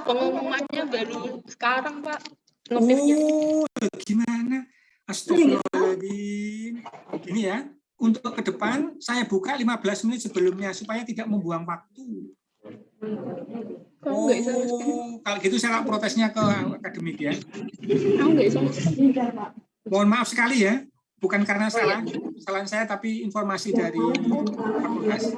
Pengumumannya baru sekarang, Pak. Oh, gimana? Astagfirullahaladzim. Ini ya, untuk ke depan saya buka 15 menit sebelumnya supaya tidak membuang waktu. Oh, kalau gitu saya protesnya ke akademik ya. Mohon maaf sekali ya, bukan karena kesalahan saya, tapi informasi dari fakultas.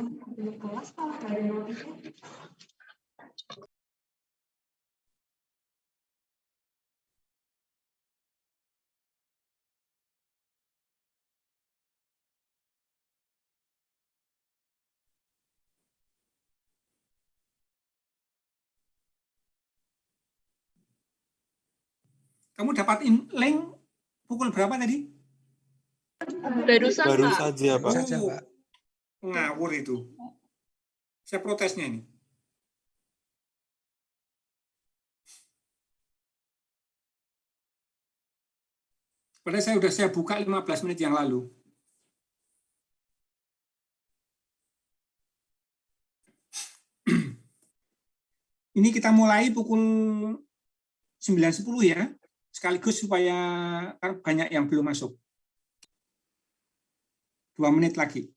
Kamu dapat link pukul berapa tadi? Baru saja, Pak. Ngawur itu. Saya protesnya ini. Padahal saya buka 15 menit yang lalu. Ini kita mulai pukul 9.10 ya. Sekaligus supaya banyak yang belum masuk. 2 menit lagi.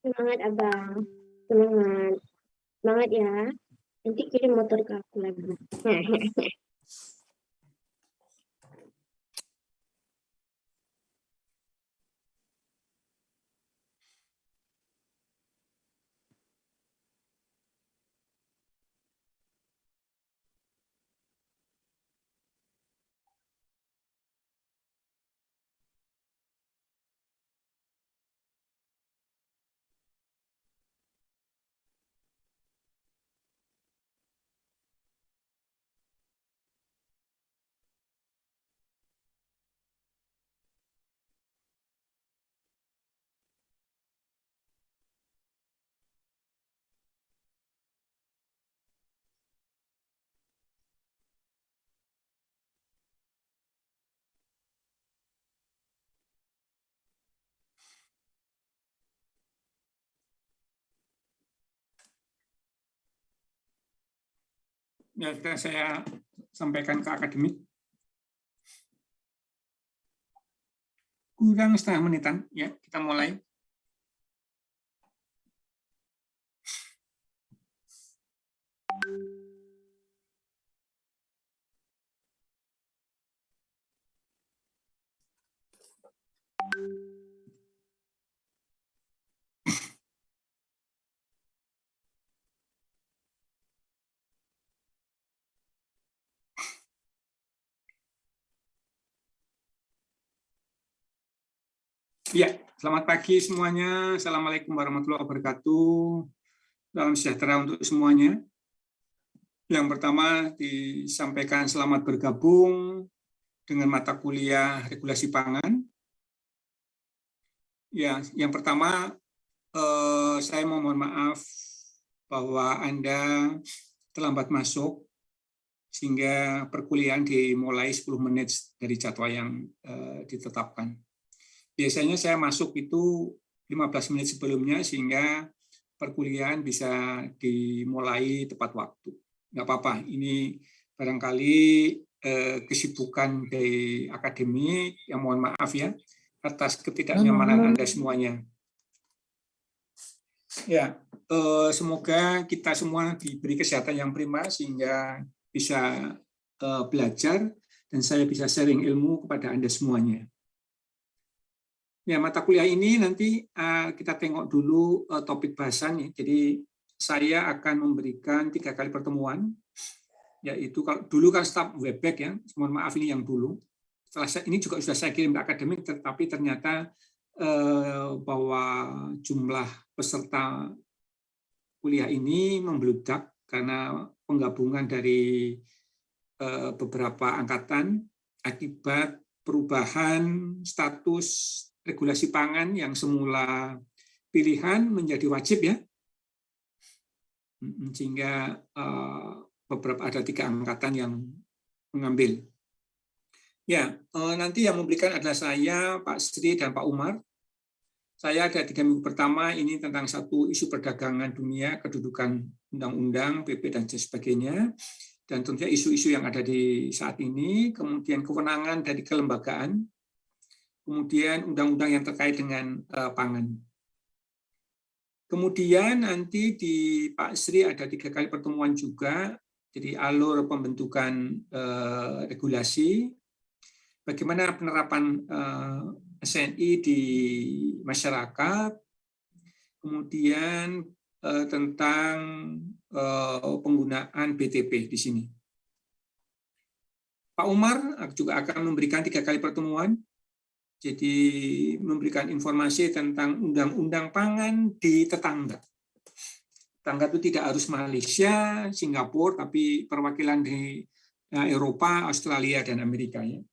Semangat Abang, semangat. Semangat ya. Nanti kirim motor ke aku lagi. Ya, sudah saya sampaikan ke akademik. Kurang setengah menitan, ya kita mulai. Ya, selamat pagi semuanya. Assalamualaikum warahmatullahi wabarakatuh. Salam sejahtera untuk semuanya. Yang pertama disampaikan selamat bergabung dengan mata kuliah regulasi pangan. Ya, yang pertama saya mohon maaf bahwa Anda terlambat masuk sehingga perkuliahan dimulai 10 menit dari jadwal yang ditetapkan. Biasanya saya masuk itu 15 menit sebelumnya sehingga perkuliahan bisa dimulai tepat waktu. Nggak apa-apa, ini barangkali kesibukan dari akademik, yang mohon maaf ya, atas ketidaknyamanan Anda semuanya. Ya, semoga kita semua diberi kesehatan yang prima sehingga bisa belajar dan saya bisa sharing ilmu kepada Anda semuanya. Ya, mata kuliah ini nanti kita tengok dulu topik bahasannya. Jadi saya akan memberikan 3 kali pertemuan, yaitu kalau dulu kan start webback ya, mohon maaf ini yang dulu. Setelah ini juga sudah saya kirim ke akademik, tetapi ternyata bahwa jumlah peserta kuliah ini membludak karena penggabungan dari beberapa angkatan akibat perubahan status regulasi pangan yang semula pilihan menjadi wajib ya, sehingga beberapa ada 3 angkatan yang mengambil. Ya, nanti yang memberikan adalah saya, Pak Sri dan Pak Umar. Saya ada 3 minggu pertama ini tentang satu isu perdagangan dunia, kedudukan undang-undang, PP dan sebagainya, dan tentunya isu-isu yang ada di saat ini, kemudian kewenangan dari kelembagaan, kemudian undang-undang yang terkait dengan pangan. Kemudian nanti di Pak Sri ada 3 kali pertemuan juga, jadi alur pembentukan regulasi, bagaimana penerapan SNI di masyarakat, kemudian tentang penggunaan BTP di sini. Pak Umar juga akan memberikan 3 kali pertemuan, jadi memberikan informasi tentang undang-undang pangan di tetangga. Tetangga itu tidak harus Malaysia, Singapura, tapi perwakilan di Eropa, Australia, dan Amerika. Ya.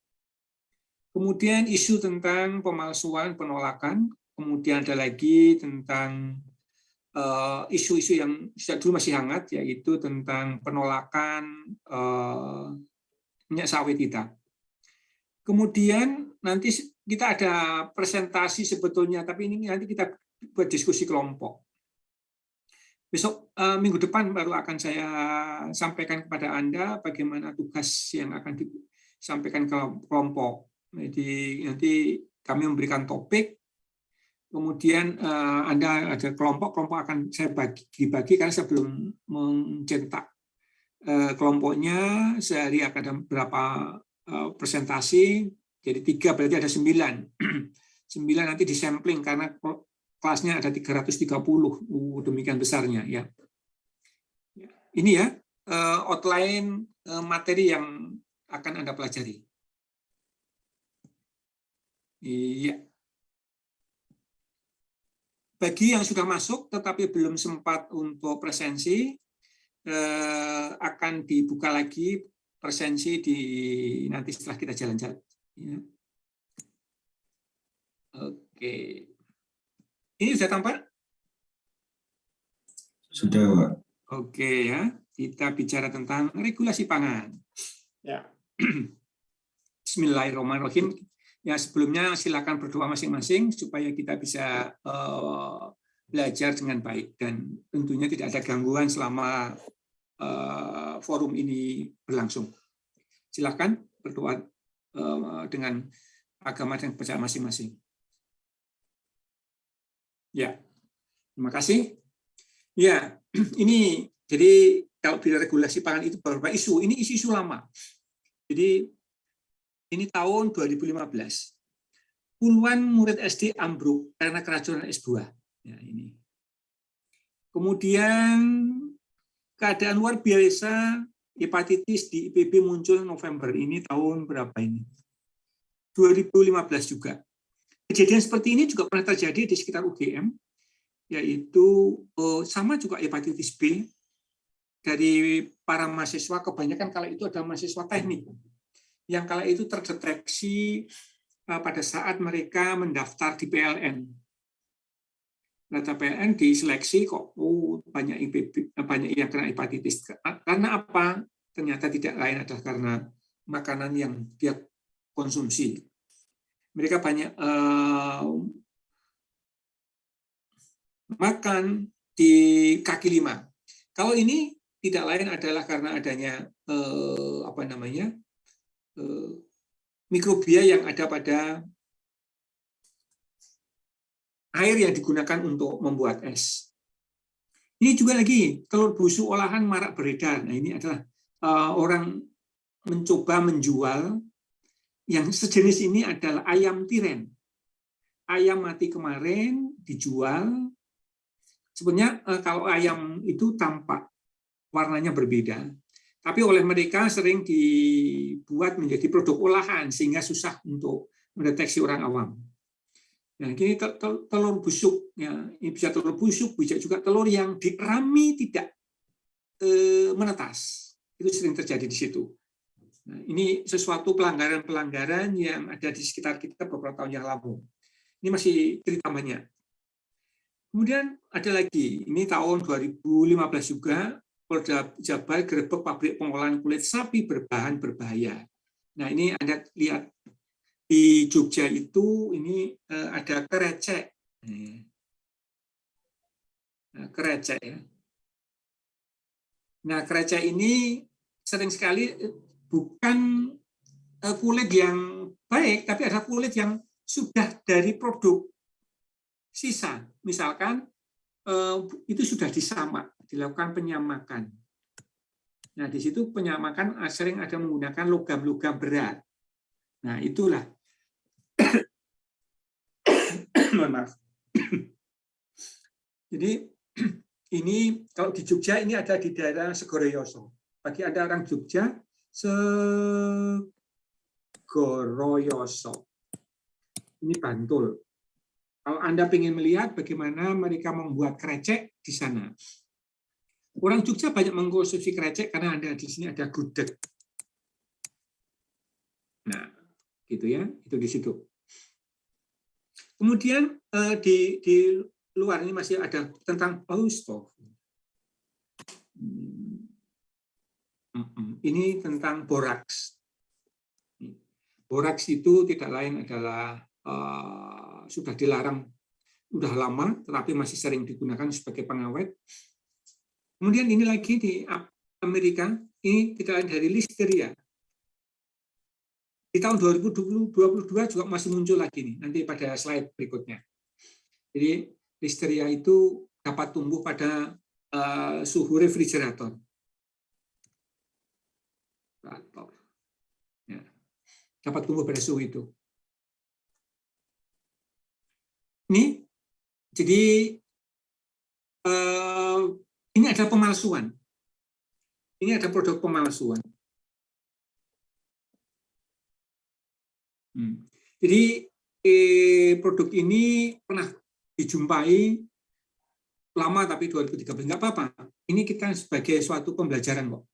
Kemudian isu tentang pemalsuan, penolakan, kemudian ada lagi tentang isu-isu yang dulu masih hangat, yaitu tentang penolakan minyak sawit kita. Kemudian nanti kita ada presentasi sebetulnya, tapi ini nanti kita buat diskusi kelompok. Besok minggu depan baru akan saya sampaikan kepada Anda bagaimana tugas yang akan disampaikan ke kelompok. Jadi nanti kami memberikan topik, kemudian Anda ada kelompok akan saya bagi karena saya belum mencetak kelompoknya, sehari akan ada berapa presentasi, jadi 3 berarti ada 9. 9 nanti disampling karena kelasnya ada 330, demikian besarnya ya. Ini ya outline materi yang akan Anda pelajari. Iya. Bagi yang sudah masuk tetapi belum sempat untuk presensi, akan dibuka lagi presensi di nanti setelah kita jalan-jalan. Ya. Oke. Ini sudah tampak? Sudah, Pak. Oke ya, kita bicara tentang regulasi pangan. Ya. Bismillahirrahmanirrahim. Ya, sebelumnya silakan berdoa masing-masing supaya kita bisa belajar dengan baik dan tentunya tidak ada gangguan selama forum ini berlangsung. Silakan berdoa dengan agama dan percaya masing-masing. Ya, terima kasih. Ya, ini jadi kalau bila regulasi pangan itu beberapa isu. Ini isu-isu lama. Jadi ini tahun 2015. Puluhan murid SD ambruk karena keracunan S2. Ya, ini. Kemudian keadaan luar biasa hepatitis di IPB muncul November ini tahun berapa ini? 2015 juga. Kejadian seperti ini juga pernah terjadi di sekitar UGM, yaitu sama juga hepatitis B dari para mahasiswa, kebanyakan kala itu adalah mahasiswa teknik yang kala itu terdeteksi pada saat mereka mendaftar di PLN. Data PLN diseleksi kok banyak yang kena hepatitis. Karena apa? Ternyata tidak lain adalah karena makanan yang dia konsumsi. Mereka banyak makan di kaki lima. Kalau ini tidak lain adalah karena adanya mikrobia yang ada pada air yang digunakan untuk membuat es. Ini juga lagi telur busuk olahan marak beredar. Nah, ini adalah orang mencoba menjual yang sejenis ini adalah ayam tiren. Ayam mati kemarin dijual. Sebenarnya kalau ayam itu tampak warnanya berbeda, tapi oleh mereka sering dibuat menjadi produk olahan sehingga susah untuk mendeteksi orang awam. Nah, ini telur busuk, ya, ini bisa telur busuk, bisa juga telur yang dirami tidak menetas. Itu sering terjadi di situ. Nah, ini sesuatu pelanggaran-pelanggaran yang ada di sekitar kita beberapa tahun yang lalu. Ini masih cerita banyak. Kemudian ada lagi, ini tahun 2015 juga, Polda Jabar gerebek pabrik pengolahan kulit sapi berbahan berbahaya. Nah, ini Anda lihat di Jogja itu ini ada kerecek Nah, krecek ya. Nah, krecek ini sering sekali bukan kulit yang baik, tapi ada kulit yang sudah dari produk sisa. Misalkan itu sudah disamak, dilakukan penyamakan. Nah, di situ penyamakan sering ada menggunakan logam-logam berat. Nah, itulah. Mohon maaf. Jadi ini kalau di Jogja ini ada di daerah Segoroyoso. Bagi Anda orang Jogja, Segoroyoso. Ini Bantul. Kalau Anda ingin melihat bagaimana mereka membuat krecek di sana. Orang Jogja banyak mengkonsumsi krecek karena ada di sini ada gudeg. Nah, gitu ya, itu di situ. Kemudian di luar ini masih ada tentang ini tentang boraks. Boraks itu tidak lain adalah sudah dilarang sudah lama, tetapi masih sering digunakan sebagai pengawet. Kemudian ini lagi di Amerika, ini tidak lain dari listeria. Di tahun 2022 juga masih muncul lagi nih, nanti pada slide berikutnya. Jadi listeria itu dapat tumbuh pada suhu refrigerator. Ya. Dapat tumbuh pada suhu itu. Ini, jadi ini ada pemalsuan. Ini ada produk pemalsuan. Jadi produk ini pernah dijumpai lama tapi 2013 nggak apa-apa. Ini kita sebagai suatu pembelajaran kok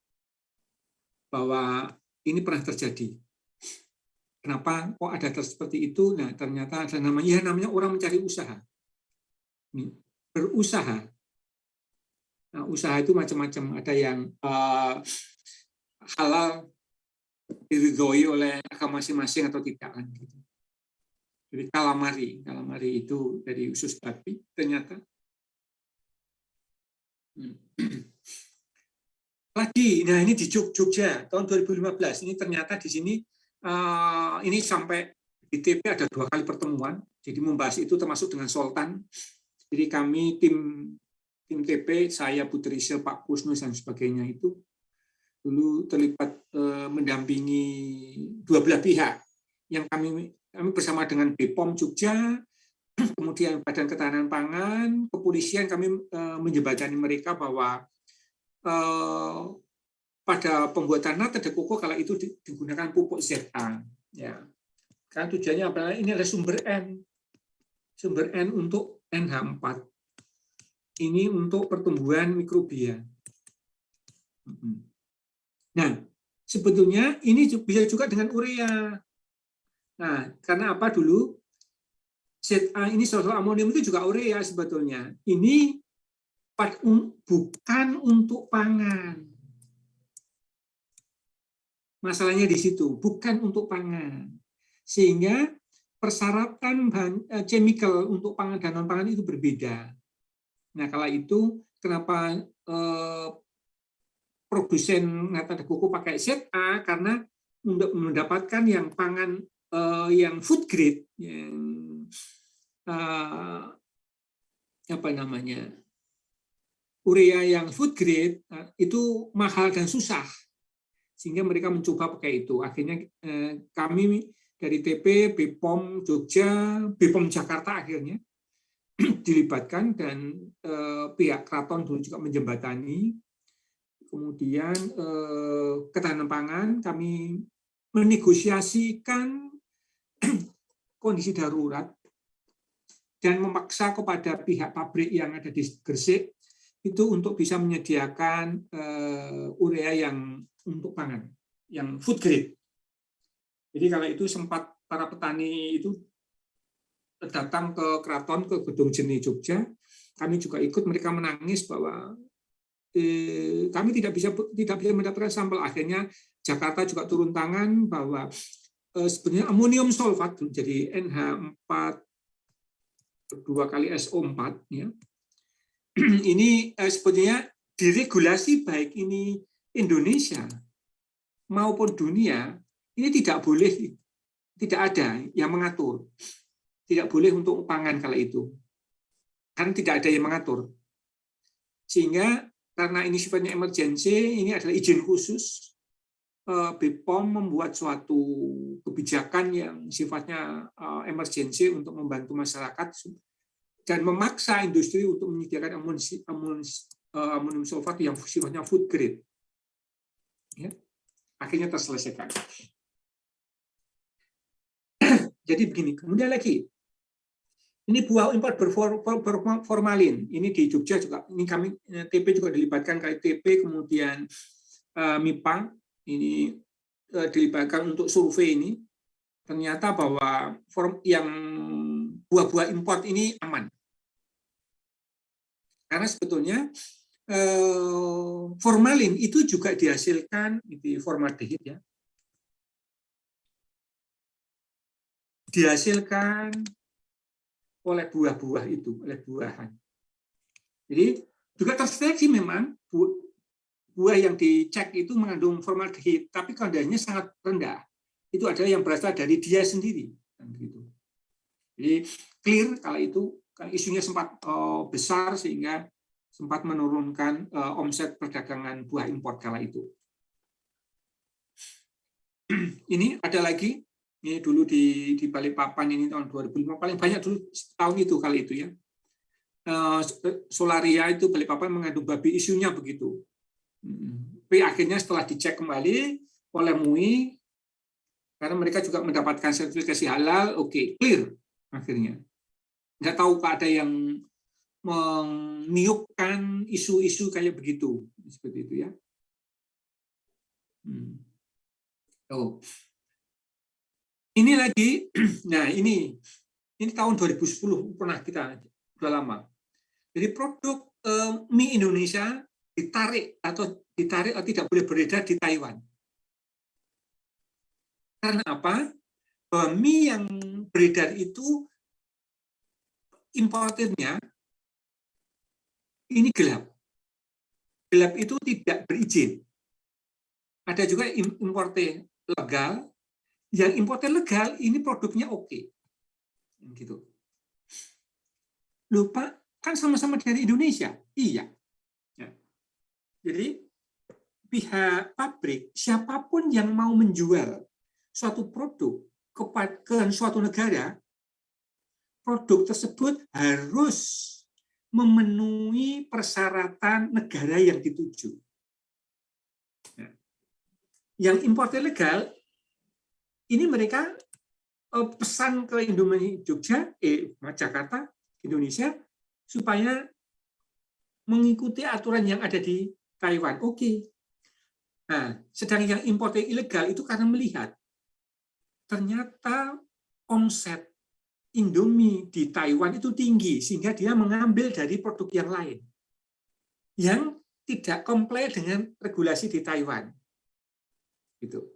bahwa ini pernah terjadi. Kenapa kok ada seperti itu? Nah ternyata ada namanya orang mencari usaha. Berusaha. Nah, usaha itu macam-macam. Ada yang halal diridhoi oleh agama masing-masing atau tidak kan gitu. Jadi kalamari itu dari usus babi ternyata. Lagi, nah ini di Jogja tahun 2015 ini ternyata di sini ini sampai di TP ada 2 kali pertemuan. Jadi membahas itu termasuk dengan Sultan. Jadi kami tim TP, saya Putri Sil, Pak Kusnus dan sebagainya itu dulu terlibat mendampingi 2 belah pihak yang kami bersama dengan BPOM Jogja, kemudian Badan Ketahanan Pangan, kepolisian, kami menjembatani mereka bahwa pada pembuatan nata de coco kala itu digunakan pupuk ZA, ya. Karena tujuannya apa? Ini adalah sumber N untuk NH4. Ini untuk pertumbuhan mikrobia. Nah, sebetulnya ini bisa juga dengan urea. Nah, karena apa dulu? ZA ini sulfur amonium itu juga urea sebetulnya. Ini bukan untuk pangan. Masalahnya di situ, bukan untuk pangan. Sehingga persyaratan chemical untuk pangan dan non-pangan itu berbeda. Nah, kala itu kenapa produsen nata de coco pakai ZA karena untuk mendapatkan yang pangan yang food grade, yang urea yang food grade itu mahal dan susah, sehingga mereka mencoba pakai itu. Akhirnya kami dari TP, BPOM Jogja, BPOM Jakarta akhirnya dilibatkan dan pihak keraton dulu juga menjembatani. Kemudian ketahanan pangan kami menegosiasikan kondisi darurat dan memaksa kepada pihak pabrik yang ada di Gresik itu untuk bisa menyediakan urea yang untuk pangan, yang food grade. Jadi kalau itu sempat para petani itu datang ke keraton, ke Gedung Jeni Jogja, kami juga ikut, mereka menangis bahwa kami tidak bisa mendapatkan sampel. Akhirnya Jakarta juga turun tangan bahwa sebenarnya amonium sulfat jadi NH4 2 kali SO4 ya. Ini sebetulnya diregulasi baik ini Indonesia maupun dunia ini tidak boleh, tidak ada yang mengatur, tidak boleh untuk pangan kala itu, kan tidak ada yang mengatur. Sehingga karena ini sifatnya emergency, ini adalah izin khusus, BPOM membuat suatu kebijakan yang sifatnya emergency untuk membantu masyarakat dan memaksa industri untuk menyediakan amonium sulfat yang sifatnya food grade. Ya, akhirnya terselesaikan. Jadi begini, kemudian lagi, ini buah impor berformalin. Ini di Jogja juga. Ini kami TP juga dilibatkan kali TP, kemudian MIPA ini dilibatkan untuk survei ini. Ternyata bahwa yang buah-buah import ini aman. Karena sebetulnya formalin itu juga dihasilkan di formaldehid ya. Dihasilkan oleh buah-buah itu, oleh buahan. Jadi juga terdeteksi memang buah yang dicek itu mengandung formaldehid, tapi kadarnya sangat rendah. Itu adalah yang berasal dari dia sendiri. Jadi clear kalau itu, isunya sempat besar sehingga sempat menurunkan omset perdagangan buah impor kala itu. Ini ada lagi. Ini dulu di Balikpapan ini tahun 2005 paling banyak dulu tahun itu kali itu ya. Solaria itu Balikpapan mengandung babi, isunya begitu. Tapi akhirnya setelah dicek kembali oleh MUI karena mereka juga mendapatkan sertifikasi halal, oke, clear akhirnya. Nggak tahu Pak ada yang meniupkan isu-isu kayak begitu seperti itu ya. Oh. Ini lagi, nah ini tahun 2010 pernah kita sudah lama. Jadi produk mie Indonesia ditarik atau tidak boleh beredar di Taiwan. Karena apa? Bahwa mie yang beredar itu importernya ini gelap. Gelap itu tidak berizin. Ada juga importer legal. Yang importer legal ini produknya oke. Gitu. Lupa kan sama-sama dari Indonesia. Iya. Ya. Jadi pihak pabrik, siapapun yang mau menjual suatu produk ke suatu negara, produk tersebut harus memenuhi persyaratan negara yang dituju. Ya. Yang importer legal ini mereka pesan ke Indomie Jogja, Jakarta, Indonesia, supaya mengikuti aturan yang ada di Taiwan. Oke. Nah, sedang yang importer ilegal itu karena melihat ternyata omset Indomie di Taiwan itu tinggi, sehingga dia mengambil dari produk yang lain yang tidak komplain dengan regulasi di Taiwan. Gitu.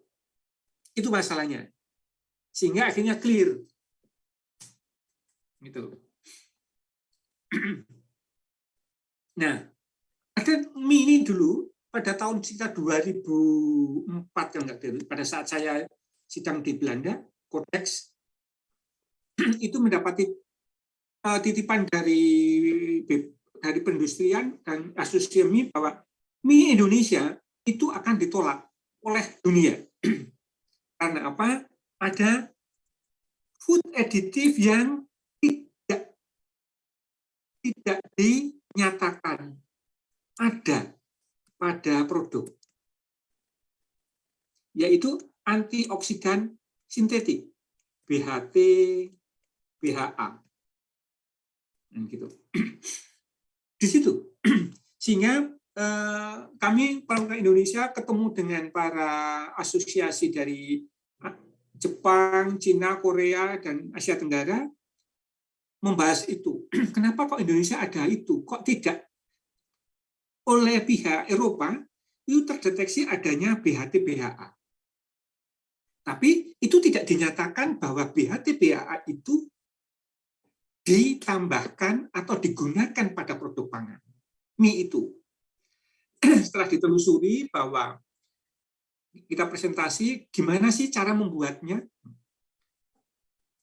Itu masalahnya. Sehingga akhirnya clear. Gitu. Nah, ada mie ini dulu pada tahun sekitar 2004 kan pada saat saya sidang di Belanda, Codex itu mendapati titipan dari perindustrian dan asosiasi mie bahwa mie Indonesia itu akan ditolak oleh dunia. Karena apa? Ada food additive yang tidak dinyatakan ada pada produk, yaitu antioksidan sintetik, BHT, BHA, gitu. Di situ, sehingga kami Pramuka Indonesia ketemu dengan para asosiasi dari Jepang, Cina, Korea, dan Asia Tenggara membahas itu. Kenapa kok Indonesia ada itu? Kok tidak? Oleh pihak Eropa, itu terdeteksi adanya BHT-BHA. Tapi itu tidak dinyatakan bahwa BHT-BHA itu ditambahkan atau digunakan pada produk pangan. Mie itu. Setelah ditelusuri bahwa kita presentasi gimana sih cara membuatnya.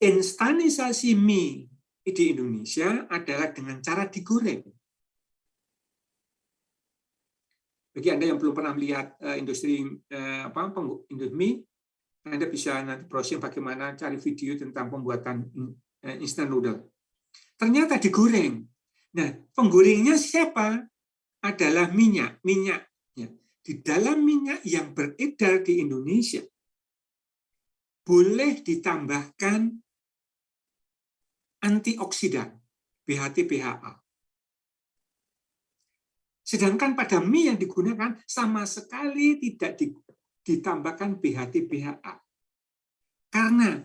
Instanisasi mie di Indonesia adalah dengan cara digoreng. Bagi Anda yang belum pernah melihat industri mie, Anda bisa nanti browsing bagaimana cari video tentang pembuatan instant noodle. Ternyata digoreng. Nah, penggorengnya siapa? Adalah minyak. Di dalam minyak yang beredar di Indonesia boleh ditambahkan antioksidan, BHT-BHA. Sedangkan pada mie yang digunakan sama sekali tidak ditambahkan BHT-BHA. Karena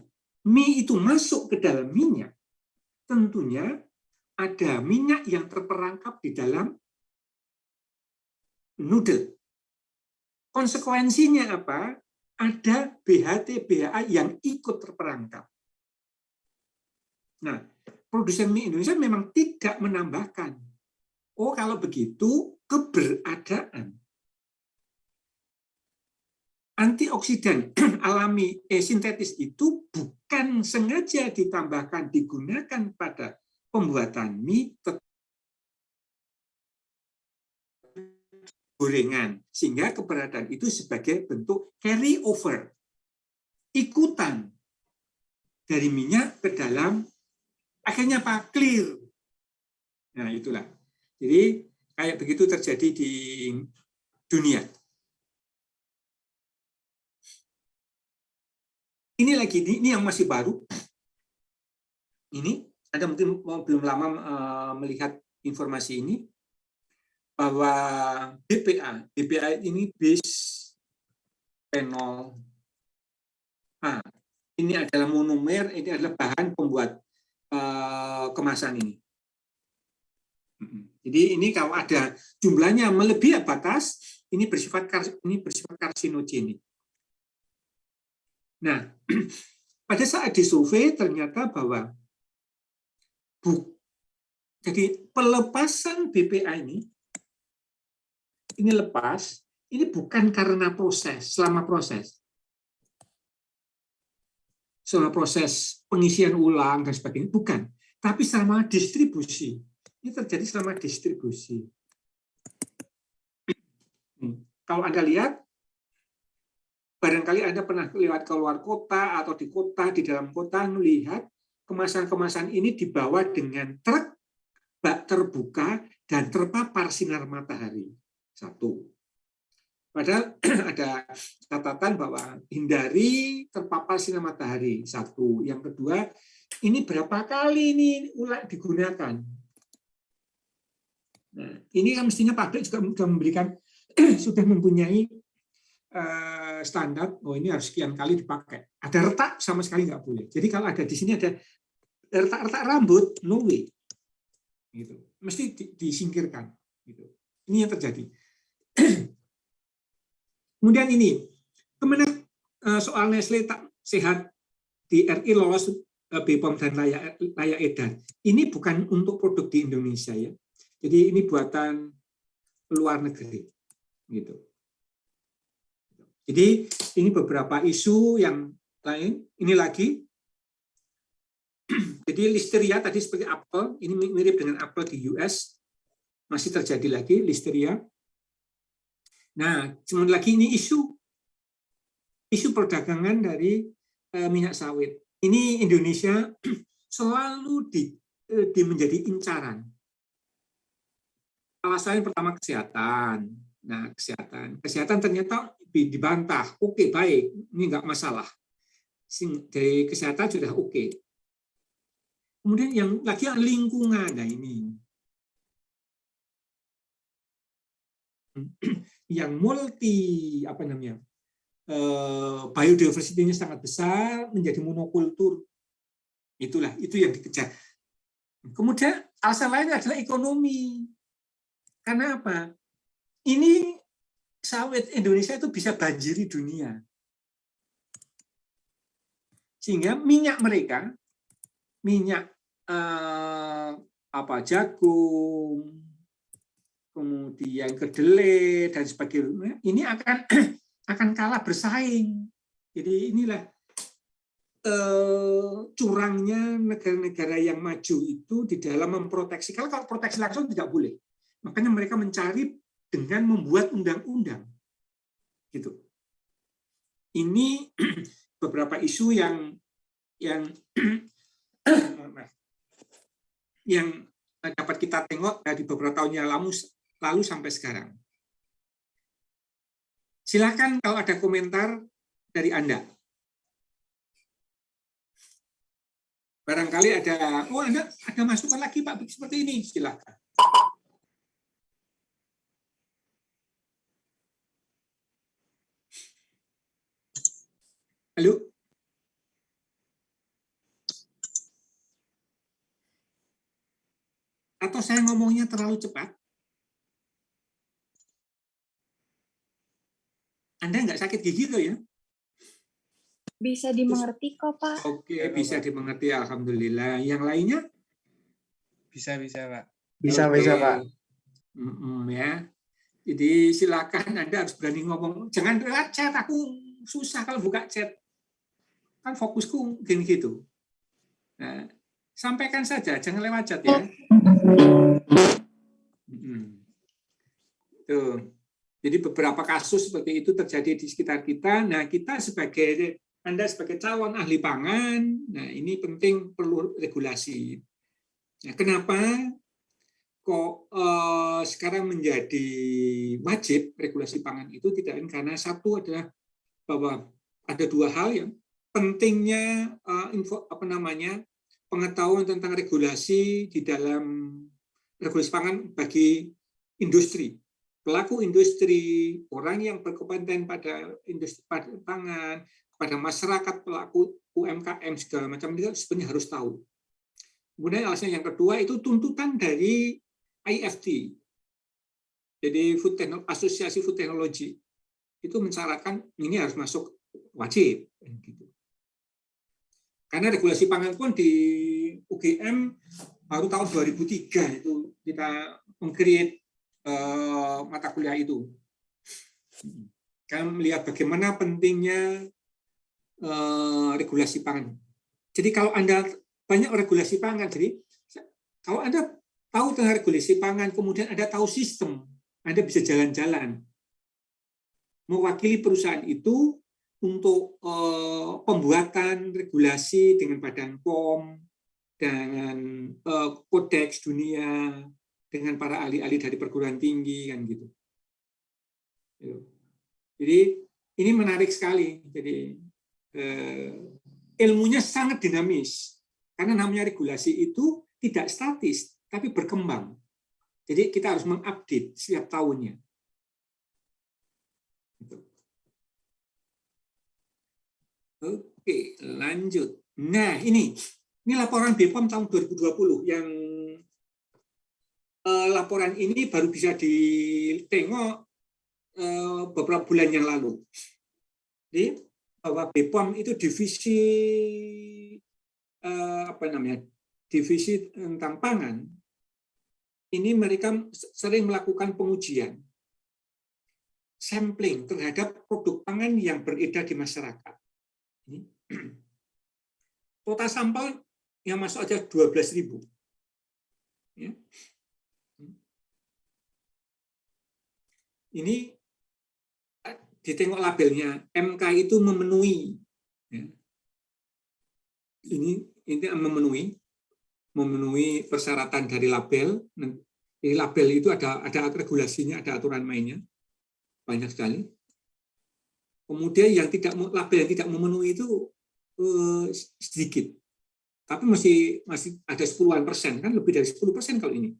mie itu masuk ke dalam minyak, tentunya ada minyak yang terperangkap di dalam noodle. Konsekuensinya apa? Ada BHT-BHA yang ikut terperangkap. Nah, produsen mie Indonesia memang tidak menambahkan. Oh, kalau begitu keberadaan antioksidan alami sintetis itu bukan sengaja ditambahkan digunakan pada pembuatan mie gorengan, sehingga keberadaan itu sebagai bentuk carry over, ikutan dari minyak ke dalam, akhirnya apa? Clear. Nah, itulah. Jadi kayak begitu terjadi di dunia. Ini lagi, ini yang masih baru. Ini, Anda mungkin belum lama melihat informasi ini, bahwa BPA ini bisphenol A. Ini adalah monomer, ini adalah bahan pembuat kemasan ini. Jadi ini kalau ada jumlahnya melebihi batas, ini bersifat karsinogenik. Nah, pada saat disurvei ternyata bahwa jadi pelepasan BPA ini lepas, ini bukan karena proses, selama proses pengisian ulang dan sebagainya, bukan. Tapi selama distribusi. Ini terjadi selama distribusi. Kalau Anda lihat, barangkali Anda pernah lewat ke luar kota atau di kota, di dalam kota, melihat kemasan-kemasan ini dibawa dengan truk bak terbuka dan terpapar sinar matahari. Satu. Padahal ada catatan bahwa hindari terpapar sinar matahari. Satu. Yang kedua, ini berapa kali ini ulat digunakan. Nah, ini kan mestinya pabrik juga sudah memberikan, sudah mempunyai standar, oh ini harus sekian kali dipakai. Ada retak sama sekali nggak boleh. Jadi kalau ada di sini ada retak-retak rambut, no way. Gitu. Mesti disingkirkan. Gitu. Ini yang terjadi. Kemudian ini, kemudian soal Nestle tak sehat di RI lolos BPOM dan layak edar. Ini bukan untuk produk di Indonesia ya. Jadi ini buatan luar negeri. Gitu. Jadi ini beberapa isu yang lain. Ini lagi. Jadi listeria tadi seperti apel, ini mirip dengan apel di US. Masih terjadi lagi listeria. Nah, cuma lagi ini isu perdagangan dari minyak sawit. Ini Indonesia selalu menjadi incaran. Alasannya pertama kesehatan. Nah, kesehatan ternyata dibantah. Oke, baik, ini enggak masalah. Dari kesehatan sudah oke. Kemudian yang lagi lingkungan. Nah, ini yang multi biodiversity-nya sangat besar, menjadi monokultur. Itu yang dikejar. Kemudian alasan lain adalah ekonomi. Karena apa? Ini sawit Indonesia itu bisa banjiri dunia. Sehingga minyak jagung, kemudian kedelai dan sebagainya, ini akan kalah bersaing. Jadi inilah curangnya negara-negara yang maju itu di dalam memproteksi. Kalau proteksi langsung tidak boleh. Makanya mereka mencari dengan membuat undang-undang. Gitu. Ini beberapa isu yang dapat kita tengok dari beberapa tahun yang lalu sampai sekarang. Silakan kalau ada komentar dari Anda. Barangkali Anda ada masukan lagi Pak seperti ini, silakan. Halo? Atau saya ngomongnya terlalu cepat? Anda nggak sakit gigi tuh ya? Bisa dimengerti kok, Pak. Oke, bisa dimengerti. Alhamdulillah. Yang lainnya? Bisa, Pak. Bisa, Pak. Ya. Jadi silakan Anda harus berani ngomong. Jangan lewat chat, aku susah kalau buka chat. Kan fokusku gini gitu. Nah, sampaikan saja, jangan lewat chat ya. Tuh. Jadi beberapa kasus seperti itu terjadi di sekitar kita. Nah, Anda sebagai calon ahli pangan, nah ini penting perlu regulasi. Nah, kenapa kok sekarang menjadi wajib regulasi pangan itu? Tidak lain karena satu adalah bahwa ada dua hal yang pentingnya pengetahuan tentang regulasi di dalam regulasi pangan bagi industri. Pelaku industri, orang yang berkompeten pada industri pangan, pada masyarakat pelaku UMKM segala macam itu sebenarnya harus tahu. Kemudian alasan yang kedua itu tuntutan dari IFT, jadi Asosiasi Food Technology itu mensyaratkan ini harus masuk wajib. Karena regulasi pangan pun di UGM baru tahun 2003 itu kita meng-create mata kuliah itu. Kami melihat bagaimana pentingnya regulasi pangan. Jadi kalau Anda banyak regulasi pangan, jadi kalau Anda tahu tentang regulasi pangan, kemudian Anda tahu sistem, Anda bisa jalan-jalan mewakili perusahaan itu untuk pembuatan regulasi dengan Badan POM, dengan kodeks dunia, dengan para ahli-ahli dari perguruan tinggi kan gitu. Jadi ini menarik sekali. Jadi ilmunya sangat dinamis karena namanya regulasi itu tidak statis tapi berkembang. Jadi kita harus mengupdate setiap tahunnya. Oke, lanjut. Nah, ini laporan BPOM tahun 2020 yang laporan ini baru bisa ditengok beberapa bulan yang lalu. Jadi bahwa BPOM itu divisi divisi tentang pangan. Ini mereka sering melakukan pengujian sampling terhadap produk pangan yang beredar di masyarakat. Total sampel yang masuk aja 12.000. Ya. Ini ditengok labelnya, MK itu memenuhi. Ya. Ini memenuhi persyaratan dari label. Di label itu ada regulasinya, ada aturan mainnya, banyak sekali. Kemudian label yang tidak memenuhi itu sedikit, tapi masih ada 10% kan, lebih dari 10% kalau ini.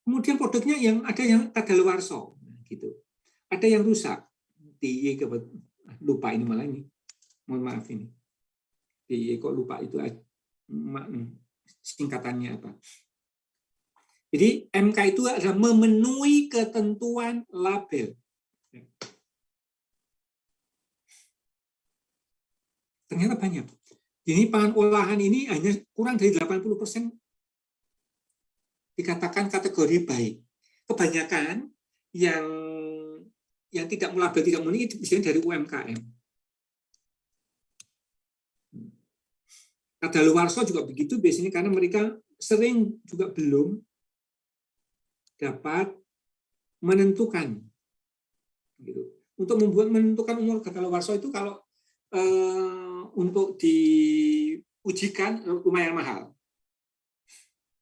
Kemudian produknya ada yang kadaluarsa, gitu. Ada yang rusak, lupa ini malah ini, mohon maaf ini, kok lupa itu singkatannya apa. Jadi MK itu adalah memenuhi ketentuan label. Ternyata banyak. Ini pangan olahan ini hanya kurang dari 80% dikatakan kategori baik. Kebanyakan yang tidak melabel tidak memenuhi itu biasanya dari UMKM. Kadaluwarsa juga begitu biasanya karena mereka sering juga belum dapat menentukan. Gitu. Untuk menentukan umur kadaluwarsa itu kalau untuk diujikan lumayan mahal.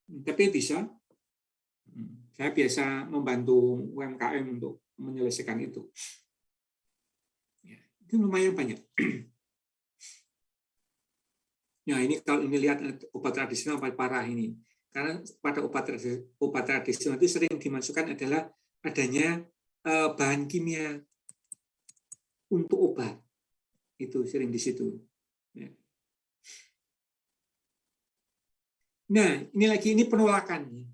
Tapi bisa. Saya biasa membantu UMKM untuk menyelesaikan itu. Ya, itu lumayan banyak. Ya, ini kalau ini lihat obat tradisional paling parah ini. Karena pada obat tradisional itu sering dimasukkan adalah adanya bahan kimia untuk obat. Itu sering di situ. Ya. Nah, ini penolakan.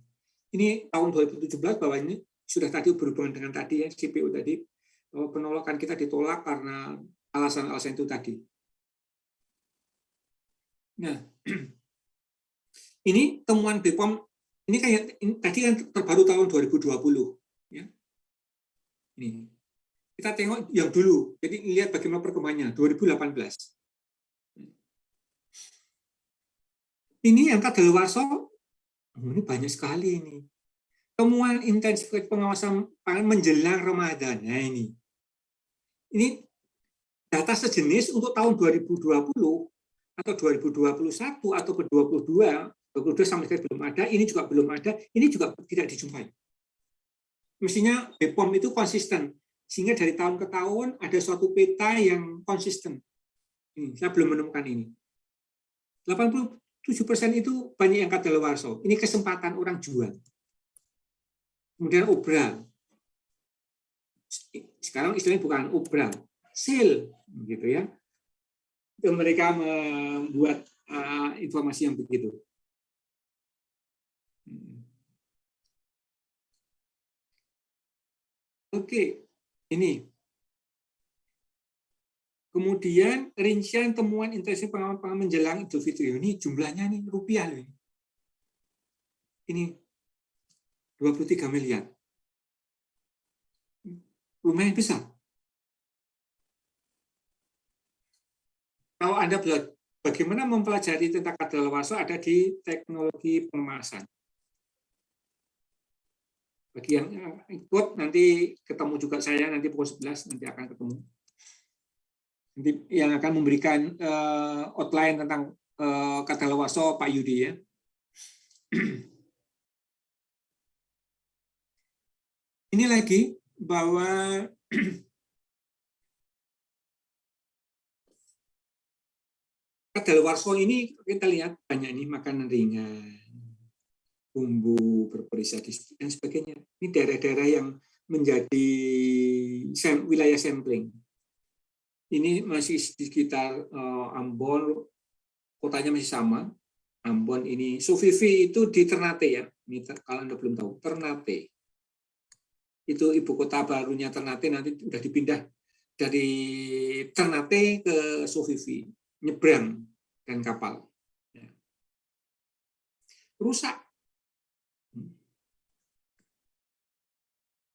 Ini tahun 2017 bahwa ini sudah tadi berhubungan dengan tadi ya CPU tadi bahwa penolakan kita ditolak karena alasan-alasan itu tadi. Nah, ini temuan BPOM ini kayak tadi kan terbaru tahun 2020 ya. Ini kita tengok yang dulu. Jadi lihat bagaimana perkembangannya 2018. Ini yang kadaluwarsa ini banyak sekali ini. Temuan intensif pengawasan pangan menjelang Ramadan. Nah ini data sejenis untuk tahun 2020 atau 2021 atau 2022 sampai sekarang belum ada. Ini juga belum ada. Ini juga tidak dijumpai. Mestinya BPOM itu konsisten sehingga dari tahun ke tahun ada suatu peta yang konsisten. Ini saya belum menemukan ini. 87% itu banyak yang kadaluwarsa. Ini kesempatan orang jual. Kemudian obral. Sekarang istilahnya bukan obral, sale, gitu ya. Itu mereka membuat informasi yang begitu. Oke, ini. Kemudian rincian temuan intensif pengawasan pangan menjelang Idul Fitri. Ini jumlahnya nih rupiah loh. Ini 23 miliar. Lumayan besar. Kalau Anda bagaimana mempelajari tentang kadaluwarsa ada di teknologi pengemasan. Bagi yang ikut nanti ketemu juga saya nanti pukul 11 nanti akan ketemu. Nanti yang akan memberikan outline tentang kadaluwarsa Pak Yudi ya. Ini lagi bahwa kadaluwarsa ini kita lihat banyak nih makanan ringan, bumbu berperiodis dan sebagainya. Ini daerah-daerah yang menjadi wilayah sampling. Ini masih di sekitar Ambon, kotanya masih sama. Ambon ini, Sufifi itu di Ternate ya. Ini kalau Anda belum tahu, Ternate. Itu ibu kota barunya Ternate, nanti sudah dipindah dari Ternate ke Sufifi, nyebrang dan kapal. Rusak.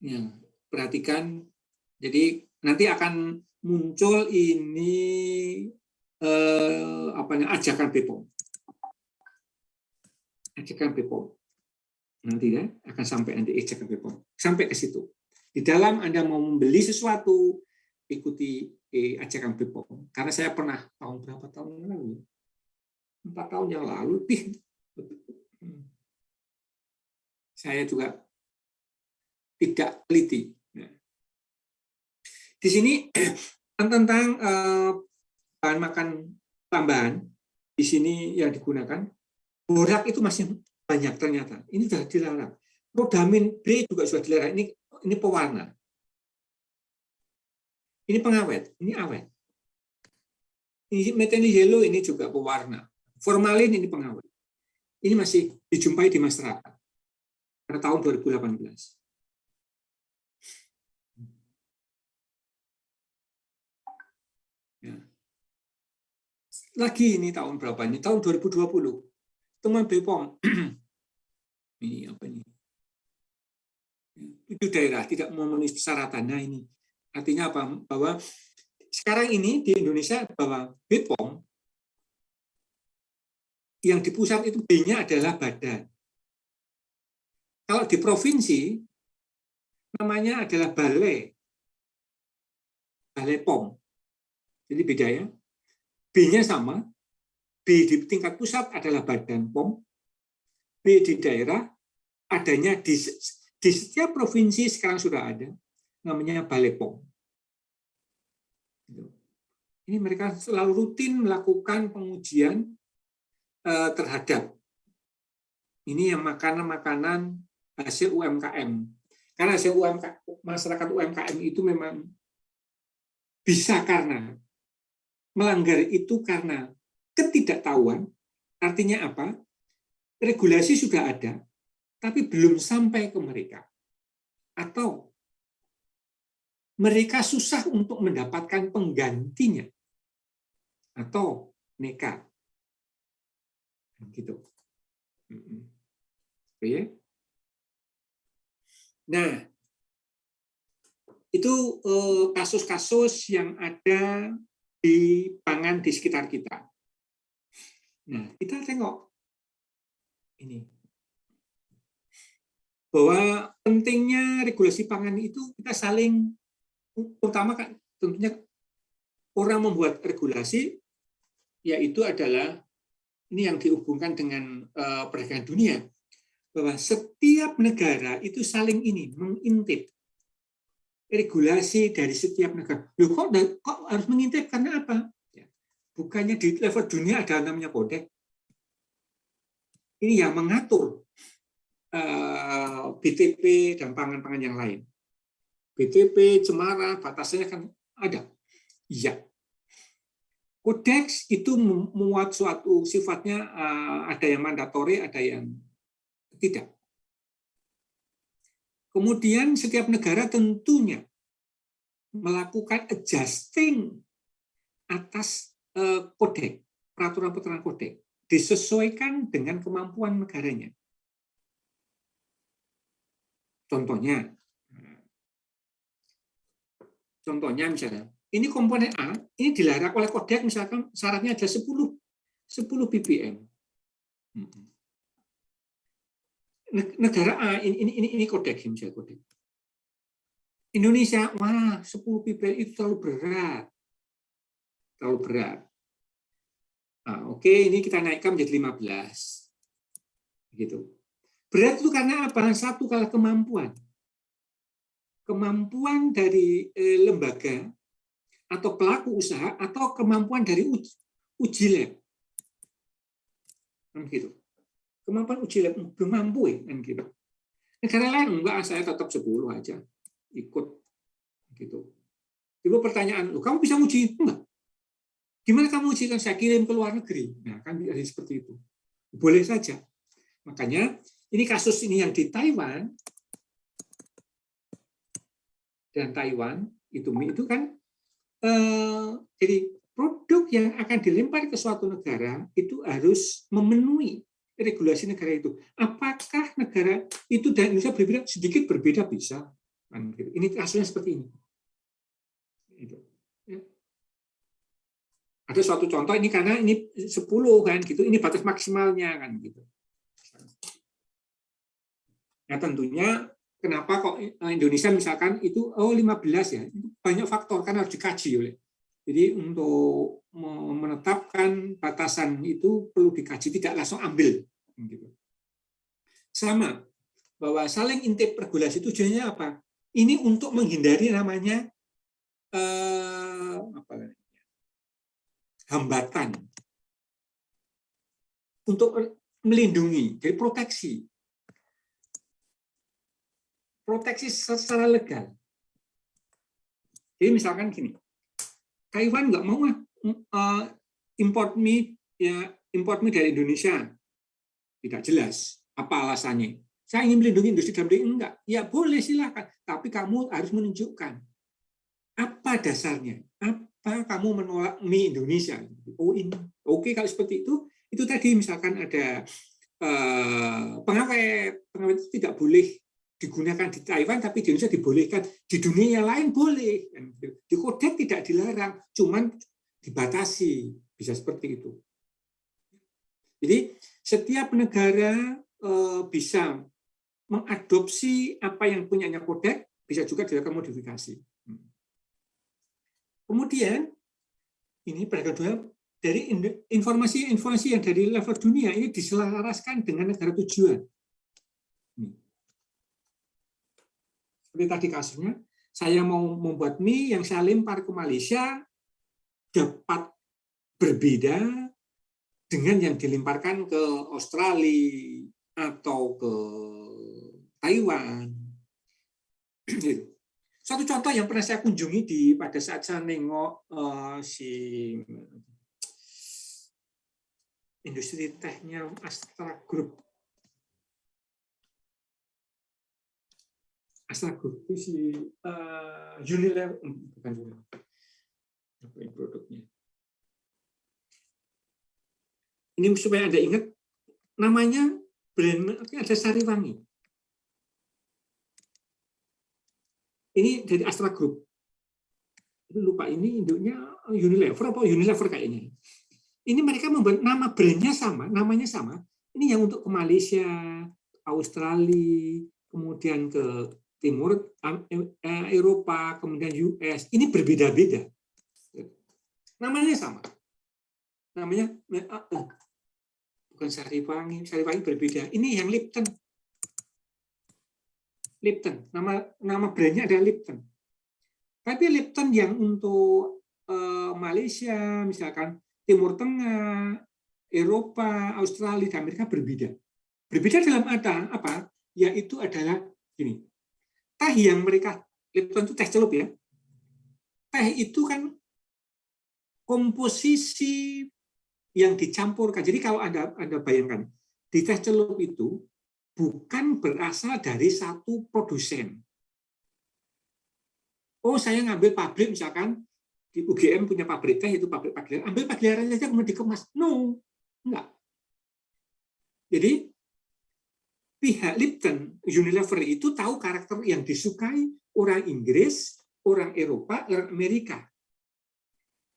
Ya, perhatikan. Jadi nanti akan muncul ini ajakan BPOM. Ajakan BPOM. Nanti ya akan sampai nanti ajakan BPOM. Sampai ke situ. Di dalam Anda mau membeli sesuatu, ikuti ajakan BPOM. Karena saya pernah berapa tahun yang lalu? 4 tahun yang lalu lebih. Saya juga tidak teliti. Di sini tentang bahan makan tambahan di sini yang digunakan, borak itu masih banyak ternyata. Ini sudah dilarang. Rodamin B juga sudah dilarang. Ini pewarna. Ini pengawet. Ini awet. Ini methyl yellow ini juga pewarna. Formalin ini pengawet. Ini masih dijumpai di masyarakat pada tahun 2018. Ya. lagi ini tahun berapa ini? Tahun 2020. Teman BPOM. Ini apa ini? 7 daerah tidak memenuhi persyaratan. Nah ini artinya apa? Bahwa sekarang ini di Indonesia bahwa BPOM yang di pusat itu B-nya adalah badan. Kalau di provinsi namanya adalah balai POM. Jadi beda ya. B-nya sama, B di tingkat pusat adalah badan POM, B di daerah adanya di setiap provinsi sekarang sudah ada, namanya balai POM. Ini mereka selalu rutin melakukan pengujian terhadap ini yang makanan-makanan hasil UMKM. Karena hasil masyarakat UMKM itu memang bisa karena melanggar itu karena ketidaktahuan, artinya apa? Regulasi sudah ada, tapi belum sampai ke mereka. Atau mereka susah untuk mendapatkan penggantinya. Atau nekat. Gitu. Oke. Nah, itu kasus-kasus yang ada di pangan di sekitar kita. Nah, kita tengok ini bahwa pentingnya regulasi pangan itu kita saling, pertama kan tentunya orang membuat regulasi, yaitu adalah ini yang dihubungkan dengan perdagangan dunia, bahwa setiap negara itu saling ini mengintip regulasi dari setiap negara. Loh, kok harus mengintip? Karena apa? Ya, bukannya di level dunia ada namanya kodek. Ini yang mengatur BTP dan pangan-pangan yang lain. BTP, cemara, batasannya kan ada. Iya. Kodeks itu memuat suatu sifatnya, ada yang mandatori, ada yang tidak. Kemudian setiap negara tentunya melakukan adjusting atas kodek, peraturan-peraturan kodek, disesuaikan dengan kemampuan negaranya. Contohnya misalnya, ini komponen A, ini dilarang oleh kodek, misalkan syaratnya ada 10 ppm. Negara A ini kodek, misalnya kodek. Indonesia, wah 10 ppm itu terlalu berat. Terlalu berat. Nah, oke, ini kita naikkan menjadi 15. Gitu. Berat itu karena apa? Satu, kalau kemampuan. Kemampuan dari lembaga atau pelaku usaha atau kemampuan dari uji lab. Gitu. Kemampuan uji lab belum mampu kan gitu. Negara lain enggak, saya tetap 10 aja. Ikut gitu. Tiba pertanyaan, kamu bisa uji? Enggak. Gimana kamu uji? Kan saya kirim ke luar negeri. Nah, kan ada seperti itu. Boleh saja. Makanya ini kasus ini yang di Taiwan dan Taiwan itu kan jadi produk yang akan dilempar ke suatu negara itu harus memenuhi regulasi negara itu. Apakah negara itu dan Indonesia berbeda? Sedikit berbeda bisa. Ini kasusnya seperti ini. Ada suatu contoh ini karena ini 10 kan gitu, ini batas maksimalnya kan gitu. Nah tentunya kenapa kok Indonesia misalkan itu 15 ya, banyak faktor kan harus dikaji oleh. Jadi untuk menetapkan batasan itu perlu dikaji, tidak langsung ambil. Gitu. Sama bahwa saling intip regulasi tujuannya apa? Ini untuk menghindari namanya hambatan, untuk melindungi, jadi proteksi secara legal. Jadi misalkan gini, Taiwan nggak mau import mie dari Indonesia, tidak jelas apa alasannya. Saya ingin melindungi industri dalam negeri, enggak. Ya boleh silakan, tapi kamu harus menunjukkan apa dasarnya, kenapa kamu menolak mie Indonesia? Oh ini, oke kalau seperti itu tadi misalkan ada pengawet itu tidak boleh digunakan di Taiwan, tapi di Indonesia dibolehkan, di dunia yang lain boleh. Di kodek tidak dilarang, cuman dibatasi, bisa seperti itu. Jadi setiap negara bisa mengadopsi apa yang punyanya kodek, bisa juga dilakukan modifikasi. Kemudian ini pada kedua dari informasi yang dari level dunia ini diselaraskan dengan negara tujuan. Seperti tadi kasusnya, saya mau membuat mie yang saya lempar ke Malaysia dapat berbeda dengan yang dilemparkan ke Australia atau ke Taiwan. Satu contoh yang pernah saya kunjungi pada saat saya nengok si industri tehnya Astra Group. Astra Group itu si Unilever, bukan Unilever. Apa yang produknya? Ini supaya Anda ingat, namanya brand ada Sariwangi. Ini dari Astra Group. Lupa ini induknya Unilever apa Unilever kayaknya. Ini mereka membuat nama brandnya sama, namanya sama. Ini yang untuk ke Malaysia, Australia, kemudian ke Timur Eropa, kemudian US. Ini berbeda-beda. Namanya sama. Namanya bukan Sariwangi berbeda. Ini yang Lipton. Lipton. Nama brandnya adalah Lipton. Tapi Lipton yang untuk Malaysia, misalkan Timur Tengah, Eropa, Australia, dan Amerika berbeda. Berbeda dalam apa? Yaitu adalah gini. Teh yang mereka Lipton itu teh celup ya. Teh itu kan komposisi yang dicampurkan. Jadi kalau Anda bayangkan di teh celup itu bukan berasal dari satu produsen. Oh, saya ngambil pabrik misalkan di UGM punya pabrik teh, itu pabrik Pagliaran. Ambil Pagliaran saja kemudian dikemas. No, enggak. Jadi pihak Lipton, Unilever itu tahu karakter yang disukai orang Inggris, orang Eropa, orang Amerika.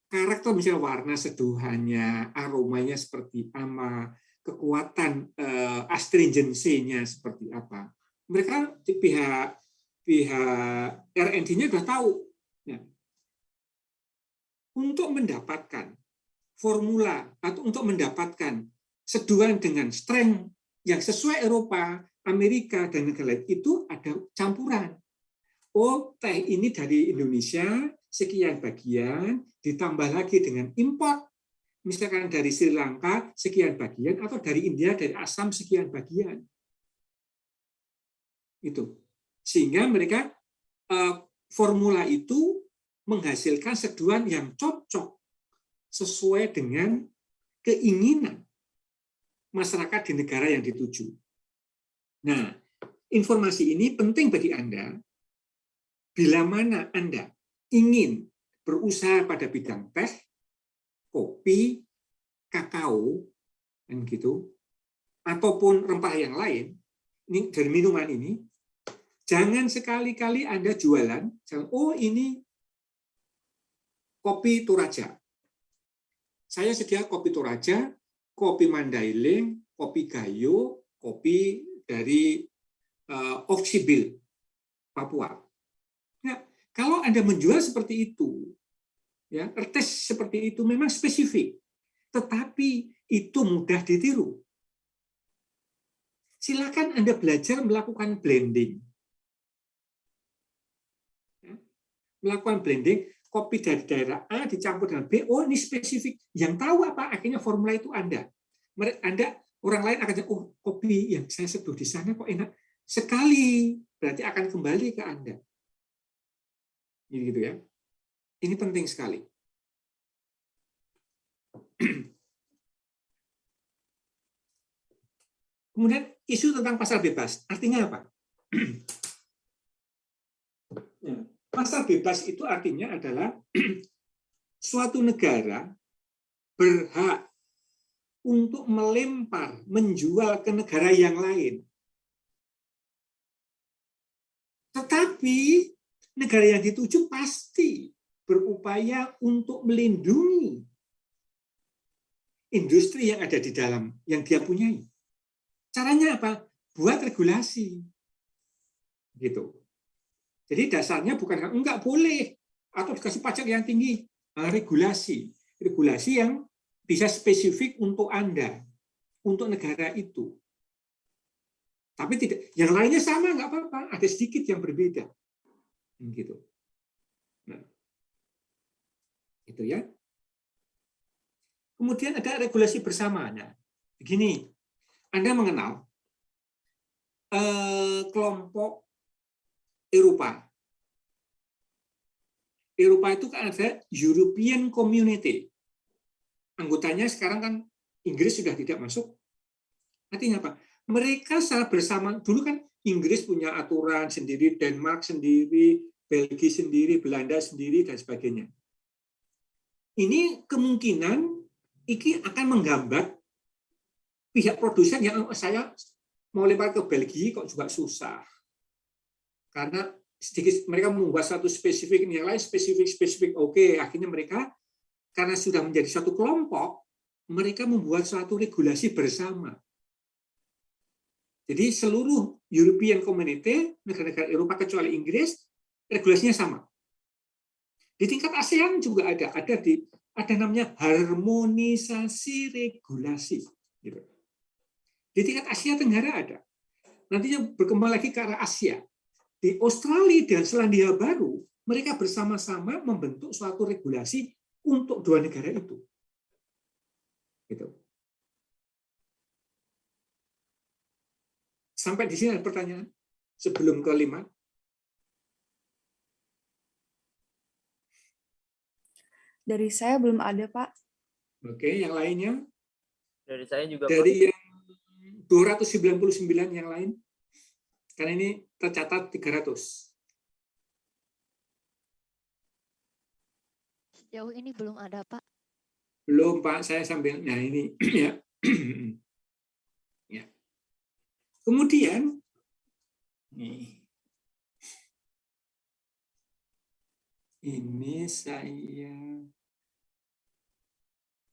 Karakter misalnya warna seduhannya, aromanya seperti apa, kekuatan astringensinya seperti apa. Mereka pihak R&D-nya sudah tahu. Ya. Untuk mendapatkan formula atau untuk mendapatkan seduhan dengan strength yang sesuai Eropa, Amerika, dan negara lain itu ada campuran. Oh, teh ini dari Indonesia sekian bagian, ditambah lagi dengan import, misalkan dari Sri Lanka sekian bagian, atau dari India, dari Assam sekian bagian. Itu. Sehingga mereka formula itu menghasilkan seduhan yang cocok sesuai dengan keinginan masyarakat di negara yang dituju. Nah, informasi ini penting bagi Anda bila mana Anda ingin berusaha pada bidang teh, kopi, kakao, dan gitu, ataupun rempah yang lain, ini dari minuman ini, jangan sekali-kali Anda jualan, oh ini kopi Toraja. Saya sedia kopi Toraja, kopi Mandailing, kopi Gayo, kopi dari Oksibil, Papua. Nah, kalau Anda menjual seperti itu, ya, tes seperti itu memang spesifik, tetapi itu mudah ditiru. Silakan Anda belajar melakukan blending. Ya, melakukan blending, kopi dari daerah A dicampur dengan B, oh ini spesifik. Yang tahu apa akhirnya formula itu Anda. Orang lain akan bilang, oh kopi yang saya seduh di sana kok enak sekali, berarti akan kembali ke Anda. Gitu ya. Ini penting sekali. Kemudian isu tentang pasar bebas, artinya apa? Pasar bebas itu artinya adalah suatu negara berhak untuk melempar, menjual ke negara yang lain. Tetapi negara yang dituju pasti berupaya untuk melindungi industri yang ada di dalam, yang dia punyai. Caranya apa? Buat regulasi. Gitu. Jadi dasarnya bukan enggak boleh atau dikasih pajak yang tinggi, regulasi. Regulasi yang bisa spesifik untuk Anda, untuk negara itu. Tapi tidak, yang lainnya sama nggak apa-apa, ada sedikit yang berbeda. Gitu. Nah, itu ya. Kemudian ada regulasi bersama. Nah, begini, Anda mengenal kelompok Eropa. Eropa itu kan ada European Community. Anggotanya sekarang kan Inggris sudah tidak masuk. Artinya apa? Mereka secara bersama, dulu kan Inggris punya aturan sendiri, Denmark sendiri, Belgia sendiri, Belanda sendiri, dan sebagainya. Ini kemungkinan ini akan menggambar pihak produsen yang saya mau lempar ke Belgia kok juga susah. Karena sedikit mereka membuat satu spesifik, yang lain spesifik. Oke, akhirnya mereka karena sudah menjadi satu kelompok, mereka membuat suatu regulasi bersama. Jadi seluruh European Community, negara-negara Eropa kecuali Inggris, regulasinya sama. Di tingkat ASEAN juga ada namanya harmonisasi regulasi. Gitu. Di tingkat Asia Tenggara ada. Nantinya berkembang lagi ke arah Asia. Di Australia dan Selandia Baru, mereka bersama-sama membentuk suatu regulasi untuk dua negara itu. Gitu. Sampai di sini ada pertanyaan sebelum ke 5. Dari saya belum ada, Pak. Oke, yang lainnya? Dari saya juga, dari yang 299 yang lain? Karena ini tercatat 300. Sejauh ini belum ada, Pak. Belum, Pak. Saya sambil, nah ini. Ya. Ya. Kemudian,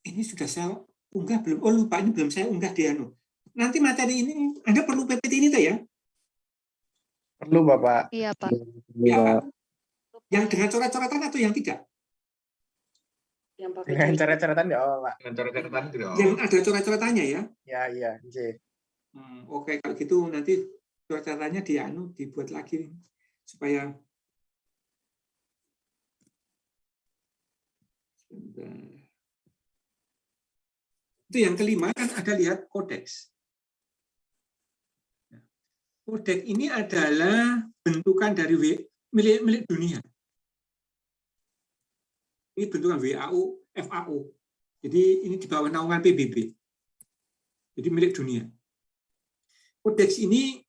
ini sudah saya unggah belum? Oh lupa, ini belum saya unggah di anu. Nanti materi ini, Anda perlu PPT ini tuh ya? Perlu, Bapak. Iya, Pak. Ya, Pak. Yang dengan coret-coretan atau yang tidak? Dengan coret-coretan nggak apa, Pak? Dengan coret-coretan gitu. Yang ada coret-coretannya ya? Iya. Oke. Oke, kalau gitu nanti coret-coretannya dibuat lagi supaya itu yang kelima kan ada lihat kodeks. Kodeks ini adalah bentukan dari milik dunia. Ini bentukan WHO, FAO. Jadi ini di bawah naungan PBB. Jadi milik dunia. Kodeks ini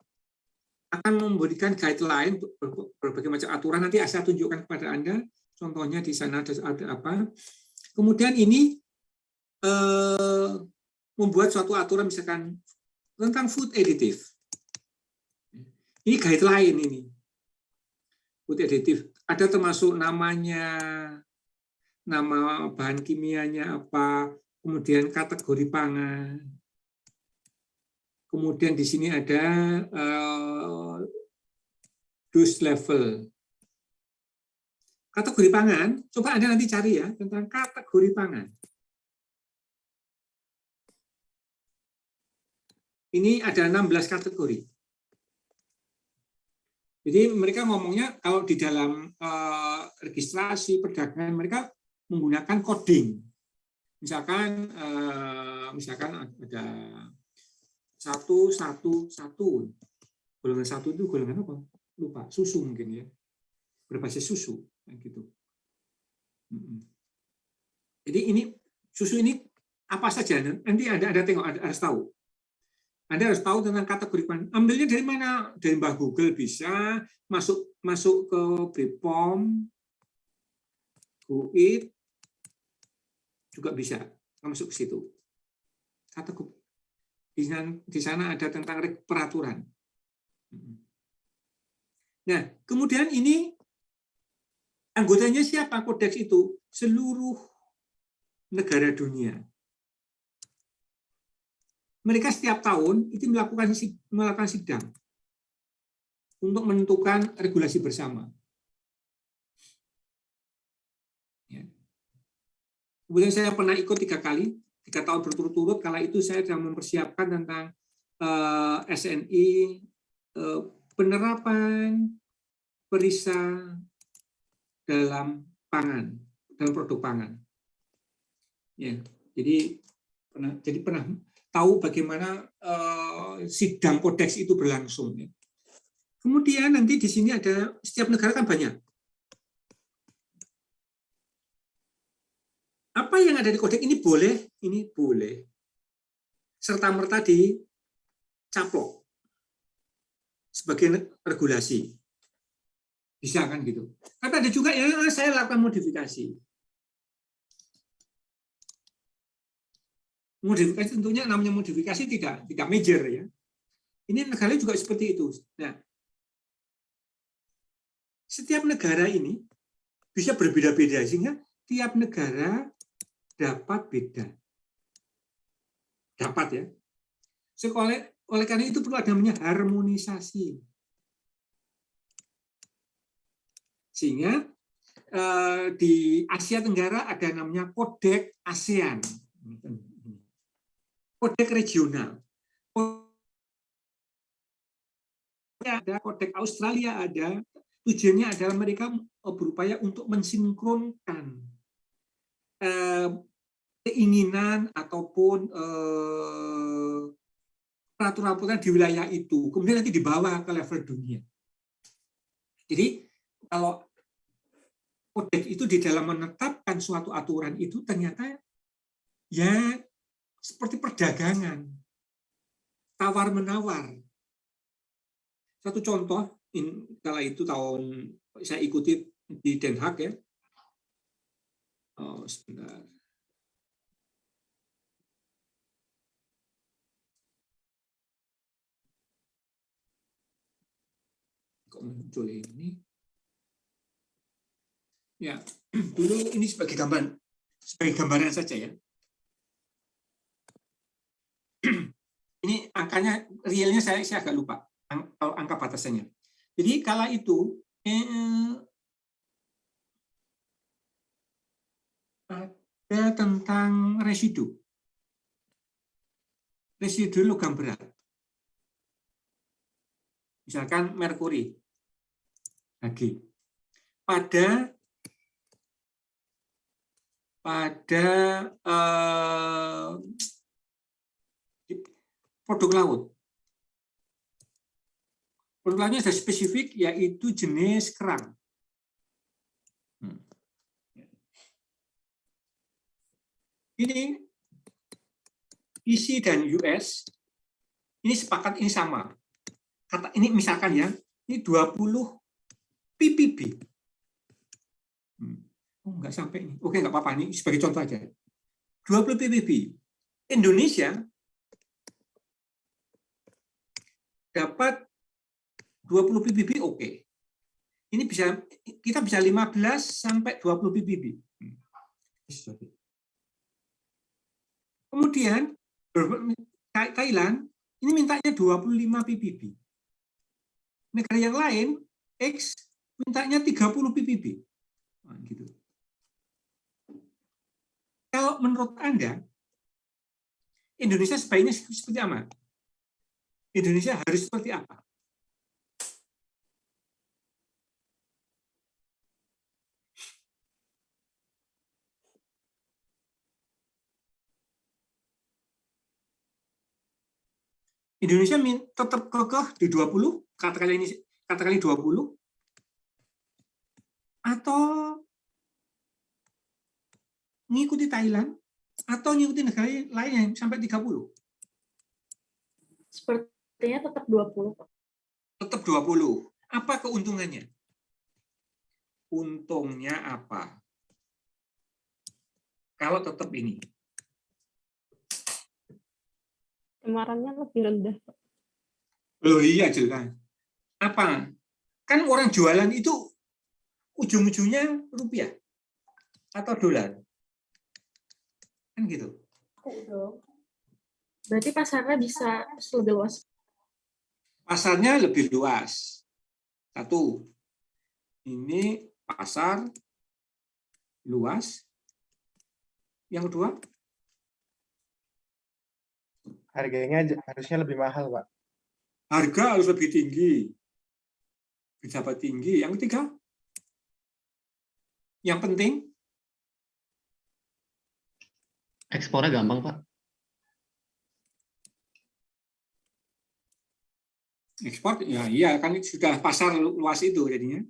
akan memberikan guideline berbagai macam aturan. Nanti saya tunjukkan kepada Anda. Contohnya di sana ada apa. Kemudian ini membuat suatu aturan misalkan tentang food additive. Ini guideline ini. Food additive. Ada termasuk namanya, nama bahan kimianya apa, kemudian kategori pangan. Kemudian di sini ada dose level. Kategori pangan, coba Anda nanti cari ya tentang kategori pangan. Ini ada 16 kategori. Jadi mereka ngomongnya kalau di dalam registrasi perdagangan mereka menggunakan coding. Misalkan ada 111. Golongan 1 itu golongan apa? Lupa, susu mungkin ya. Berbasis susu gitu. Jadi ini susu ini apa saja? Nanti ada tengok, harus tahu. Anda harus tahu tentang kategori pangan. Ambilnya dari mana? Dari Mbah Google bisa, masuk ke BPOM, GUID, juga bisa masuk ke situ. Atau di sana ada tentang peraturan. Nah, kemudian ini anggotanya siapa kodeks itu? Seluruh negara dunia. Mereka setiap tahun itu melakukan sidang untuk menentukan regulasi bersama. Ya. Kemudian saya pernah ikut 3 tahun berturut-turut. Kala itu saya sedang mempersiapkan tentang SNI, penerapan perisa dalam pangan, dalam produk pangan. Ya, jadi pernah tahu bagaimana sidang kodeks itu berlangsung. Ya. Kemudian nanti di sini ada setiap negara kan banyak. Apa yang ada di kodeks ini boleh serta-merta dicaplok sebagai regulasi. Bisa kan gitu. Tapi ada juga yang saya lakukan modifikasi. Modifikasi tentunya namanya modifikasi tidak major ya. Ini negara juga seperti itu. Nah, setiap negara ini bisa berbeda-beda sehingga tiap negara dapat beda. Dapat ya. Oleh karena itu perlu ada namanya harmonisasi. Sehingga di Asia Tenggara ada namanya kodeks ASEAN. Kodeks regional. Ada kodeks Australia ada. Tujuannya adalah mereka berupaya untuk mensinkronkan keinginan ataupun peraturan-peraturan di wilayah itu, kemudian nanti dibawa ke level dunia. Jadi kalau kodeks itu di dalam menetapkan suatu aturan itu ternyata ya seperti perdagangan, tawar-menawar. Satu contoh, kala itu saya ikuti di Den Haag ya. Oh, sebentar. Kok muncul ini? Ya, dulu ini sebagai gambaran saja ya. Ini angkanya realnya saya agak lupa angka batasannya. Jadi kala itu ada tentang residu logam berat. Misalkan merkuri, Hg. Pada produk laut. Produk lautnya sudah spesifik, yaitu jenis kerang. Ini EC dan US, ini sepakat ini sama. Ini misalkan ya, ini 20 ppb. Oh, nggak sampai ini. Oke, nggak apa-apa. Ini sebagai contoh aja. 20 ppb. Indonesia dapat 20 ppb oke. Ini kita bisa 15 sampai 20 ppb. Kemudian Thailand ini mintanya 25 ppb. Negara yang lain X mintanya 30 ppb. Nah, gitu. Kalau menurut Anda Indonesia sebaiknya seperti apa? Indonesia harus seperti apa? Indonesia tetap kekeh di 20, katakanlah 20, atau mengikuti Thailand, atau mengikuti negara lain yang sampai 30? Sepertinya tetap 20. Tetap 20. Apa keuntungannya? Untungnya apa? kalau tetap ini. Cemarannya lebih rendah. Oh iya jelas. Apa? Kan orang jualan itu ujung-ujungnya rupiah atau dolar. Kan gitu. Berarti pasarnya bisa lebih luas. Pasarnya lebih luas. Satu, ini pasar luas. Yang kedua, Harganya harusnya lebih mahal, Pak. harga harus lebih tinggi. Pejabat tinggi. Yang ketiga, yang penting, Ekspornya gampang, Pak. ekspor, ya iya kan sudah pasar luas itu jadinya.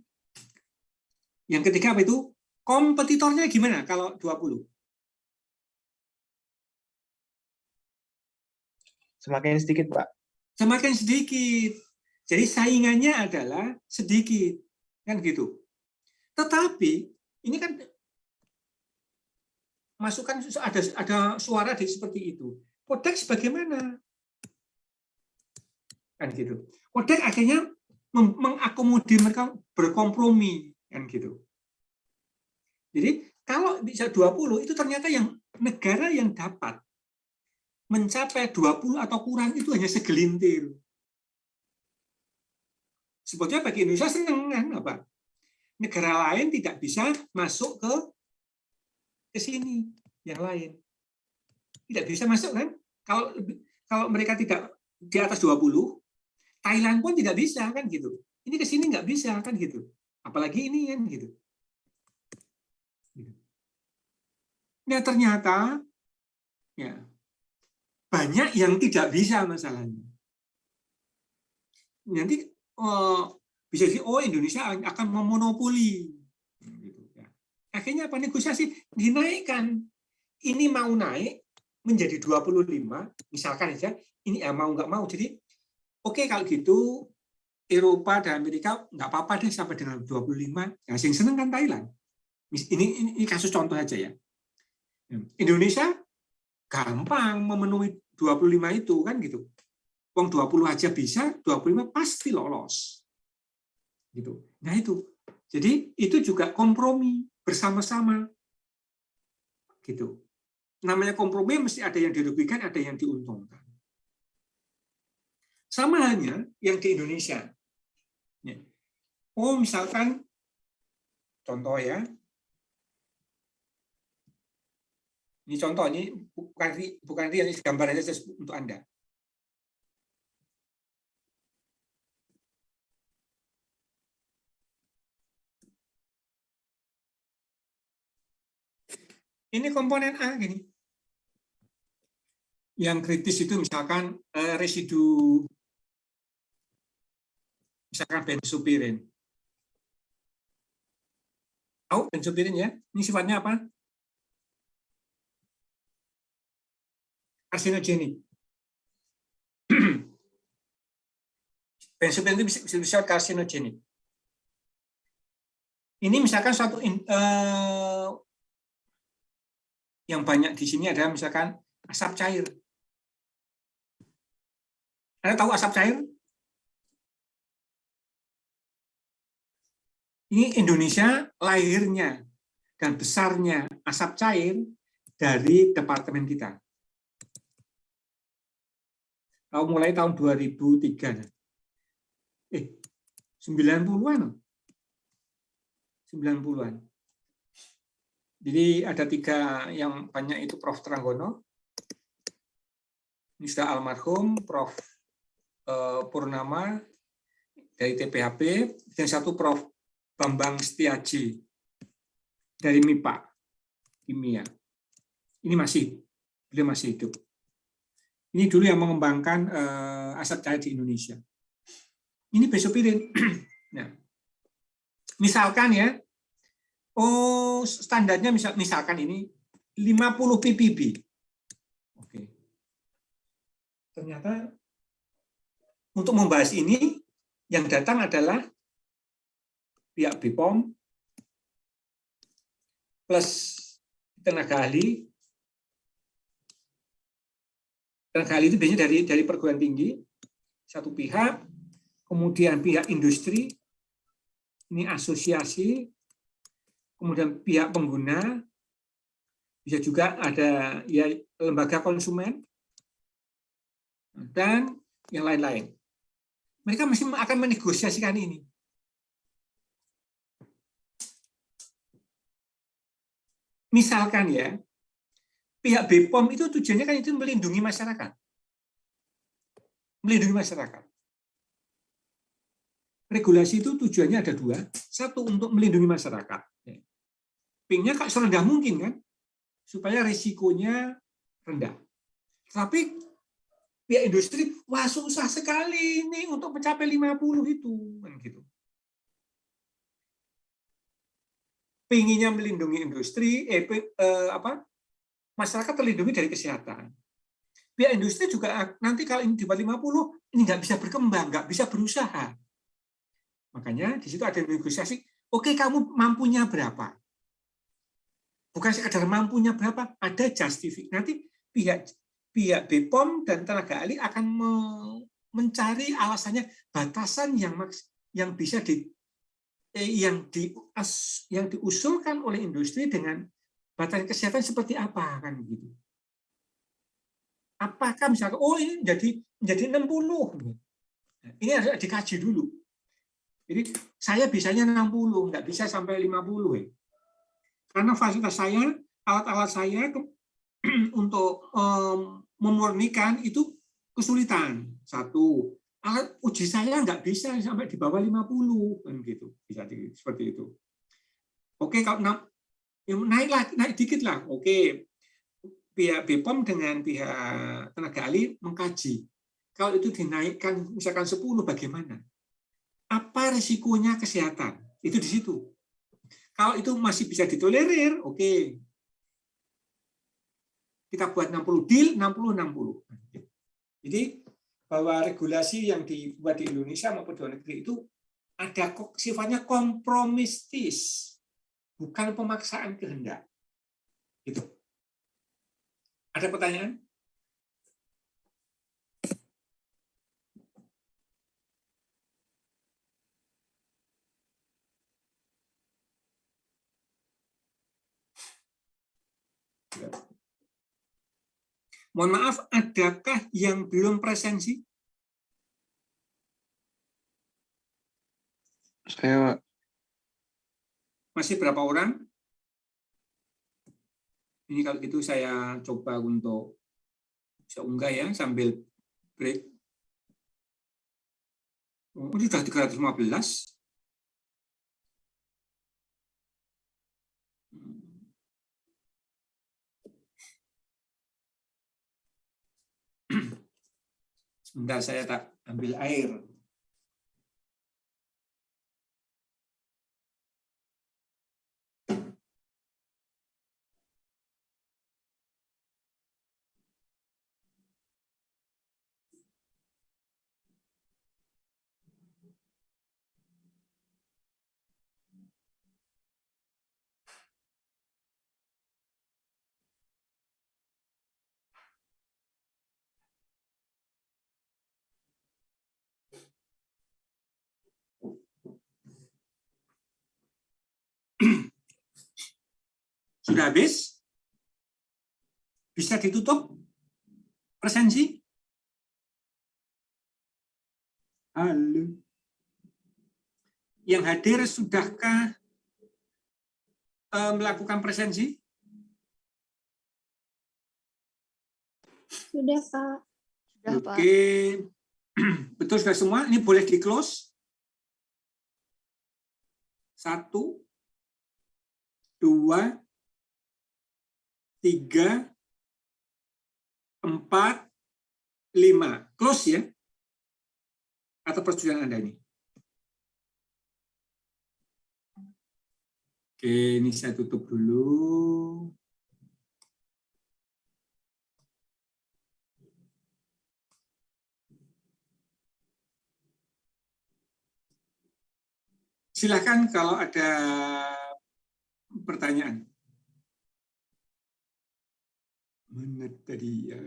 Yang ketiga apa itu? Kompetitornya gimana kalau 20? Semakin sedikit, Pak. Semakin sedikit. Jadi saingannya adalah sedikit. Kan gitu. Tetapi ini kan masukan ada suara seperti itu. Kodex bagaimana? Kan gitu. Kodex akhirnya mengakomodir mereka berkompromi kan gitu. Jadi kalau bisa 20 itu ternyata yang negara yang dapat mencapai 20 atau kurang itu hanya segelintir. Sebetulnya bagi Indonesia senang kan apa? Negara lain tidak bisa masuk ke sini, yang lain. Tidak bisa masuk kan? Kalau mereka tidak di atas 20, Thailand pun tidak bisa kan gitu. Ini ke sini nggak bisa kan gitu. Apalagi ini kan gitu. Nah ternyata ya banyak yang tidak bisa masalahnya. Nanti bisa sih Indonesia akan memonopoli. Gitu, ya. Akhirnya apa, negosiasi dinaikkan. Ini mau naik menjadi 25, misalkan aja, ini mau nggak mau. Jadi oke, kalau gitu Eropa dan Amerika nggak apa-apa deh sampai dengan 25. Yang sing seneng kan Thailand. Ini kasus contoh aja ya. Indonesia gampang memenuhi 25 itu kan gitu. Wong 20 aja bisa, 25 pasti lolos. Gitu. Nah itu. Jadi itu juga kompromi bersama-sama. Gitu. Namanya kompromi mesti ada yang dirugikan, ada yang diuntungkan. Sama halnya yang di Indonesia. Misalkan contoh ya. Ini contoh, ini bukan real, ini gambar aja untuk Anda. Ini komponen A gini. Yang kritis itu misalkan residu, misalkan benzopiren. Tahu benzopiren ya? Ini sifatnya apa? Karsinogenik. Benzopiren itu bisa karsinogenik. Ini misalkan suatu yang banyak di sini adalah misalkan asap cair. Anda tahu asap cair? Ini Indonesia lahirnya dan besarnya asap cair dari departemen kita. Mulai tahun 2003. 90-an. 90-an. Jadi ada 3 yang banyak itu Prof. Tranggono, ini sudah almarhum, Prof. Purnama dari TPHP, dan satu Prof. Bambang Setiaji dari MIPA, kimia. Ini beliau masih hidup. Ini dulu yang mengembangkan asap cair di Indonesia. Ini benzopiren. Nah, misalkan ya, standarnya misalkan ini 50 ppb. Oke. Ternyata untuk membahas ini yang datang adalah pihak BPOM plus tenaga ahli. Tenaga ahli itu biasanya dari perguruan tinggi, satu pihak, kemudian pihak industri, ini asosiasi, kemudian pihak pengguna, bisa juga ada ya lembaga konsumen, dan yang lain-lain. Mereka masih akan menegosiasikan ini. Misalkan ya, pihak BPOM itu tujuannya kan itu melindungi masyarakat. Melindungi masyarakat. Regulasi itu tujuannya ada dua. Satu, untuk melindungi masyarakat. Pingnya serendah mungkin kan, supaya risikonya rendah. Tapi pihak industri, wah susah sekali ini untuk mencapai 50 itu. Kan gitu. Pinginnya melindungi industri, masyarakat terlindungi dari kesehatan. Pihak industri juga nanti kalau ini di 50, ini nggak bisa berkembang, nggak bisa berusaha. Makanya di situ ada negosiasi, oke, kamu mampunya berapa? Bukan sekadar mampunya berapa, ada justifikasi. Nanti pihak BPOM dan tenaga ahli akan mencari alasannya, batasan yang bisa yang diusulkan oleh industri dengan batasan kesehatan seperti apa kan gitu. Apakah misalkan ini menjadi 60. Ini harus dikaji dulu. Jadi saya bisanya 60, nggak bisa sampai 50 ya. Karena fasilitas saya, alat-alat saya untuk memurnikan itu kesulitan. Satu, alat uji saya nggak bisa sampai di bawah 50 kan gitu, bisa seperti itu. Oke, kalau naik dikit lah. Oke, pihak BPOM dengan pihak tenaga ahli mengkaji. Kalau itu dinaikkan misalkan 10 bagaimana? Apa risikonya kesehatan? Itu di situ. Kalau itu masih bisa ditolerir, oke. Kita buat 60 deal, 60-60. Jadi bahwa regulasi yang dibuat di Indonesia maupun di luar negeri itu ada sifatnya kompromistis, bukan pemaksaan kehendak. Gitu. Ada pertanyaan? Mohon maaf, adakah yang belum presensi? Saya, Masih berapa orang? Ini kalau gitu saya coba untuk bisa unggah ya sambil break. Oh, ini sudah 315. Sebentar saya tak ambil air. Sudah habis? Bisa ditutup? Presensi? Halo. Yang hadir sudahkah melakukan presensi? Sudah, Pak. Sudah, Pak. Oke. Betul sudah semua? Ini boleh di-close? 1, 2, 3, 4, 5. Close ya? Atau persetujuan Anda ini? Oke, ini saya tutup dulu. Silakan kalau ada pertanyaan. Mana tadi ya?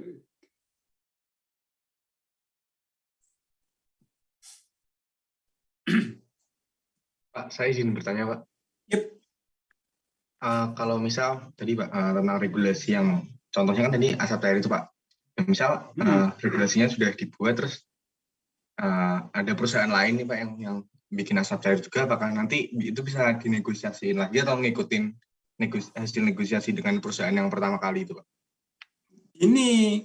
Pak, saya izin bertanya, Pak. Yep. Kalau misal tadi Pak tentang regulasi yang contohnya kan tadi asap cair itu Pak. Misal regulasinya sudah dibuat terus ada perusahaan lain nih Pak yang bikin asap cair juga, apakah nanti itu bisa dinegosiasiin lagi atau ngikutin hasil negosiasi dengan perusahaan yang pertama kali itu Pak? Ini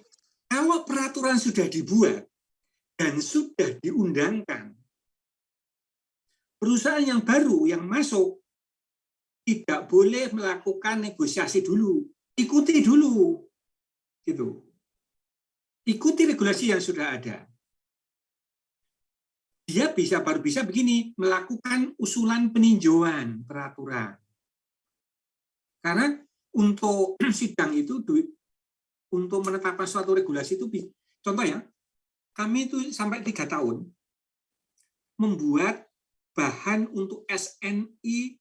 kalau peraturan sudah dibuat dan sudah diundangkan, perusahaan yang baru yang masuk tidak boleh melakukan negosiasi dulu, ikuti dulu, gitu. Ikuti regulasi yang sudah ada. Dia baru bisa begini, melakukan usulan peninjauan peraturan. Karena untuk sidang itu, untuk menetapkan suatu regulasi itu, contoh ya, kami itu sampai 3 tahun membuat bahan untuk SNI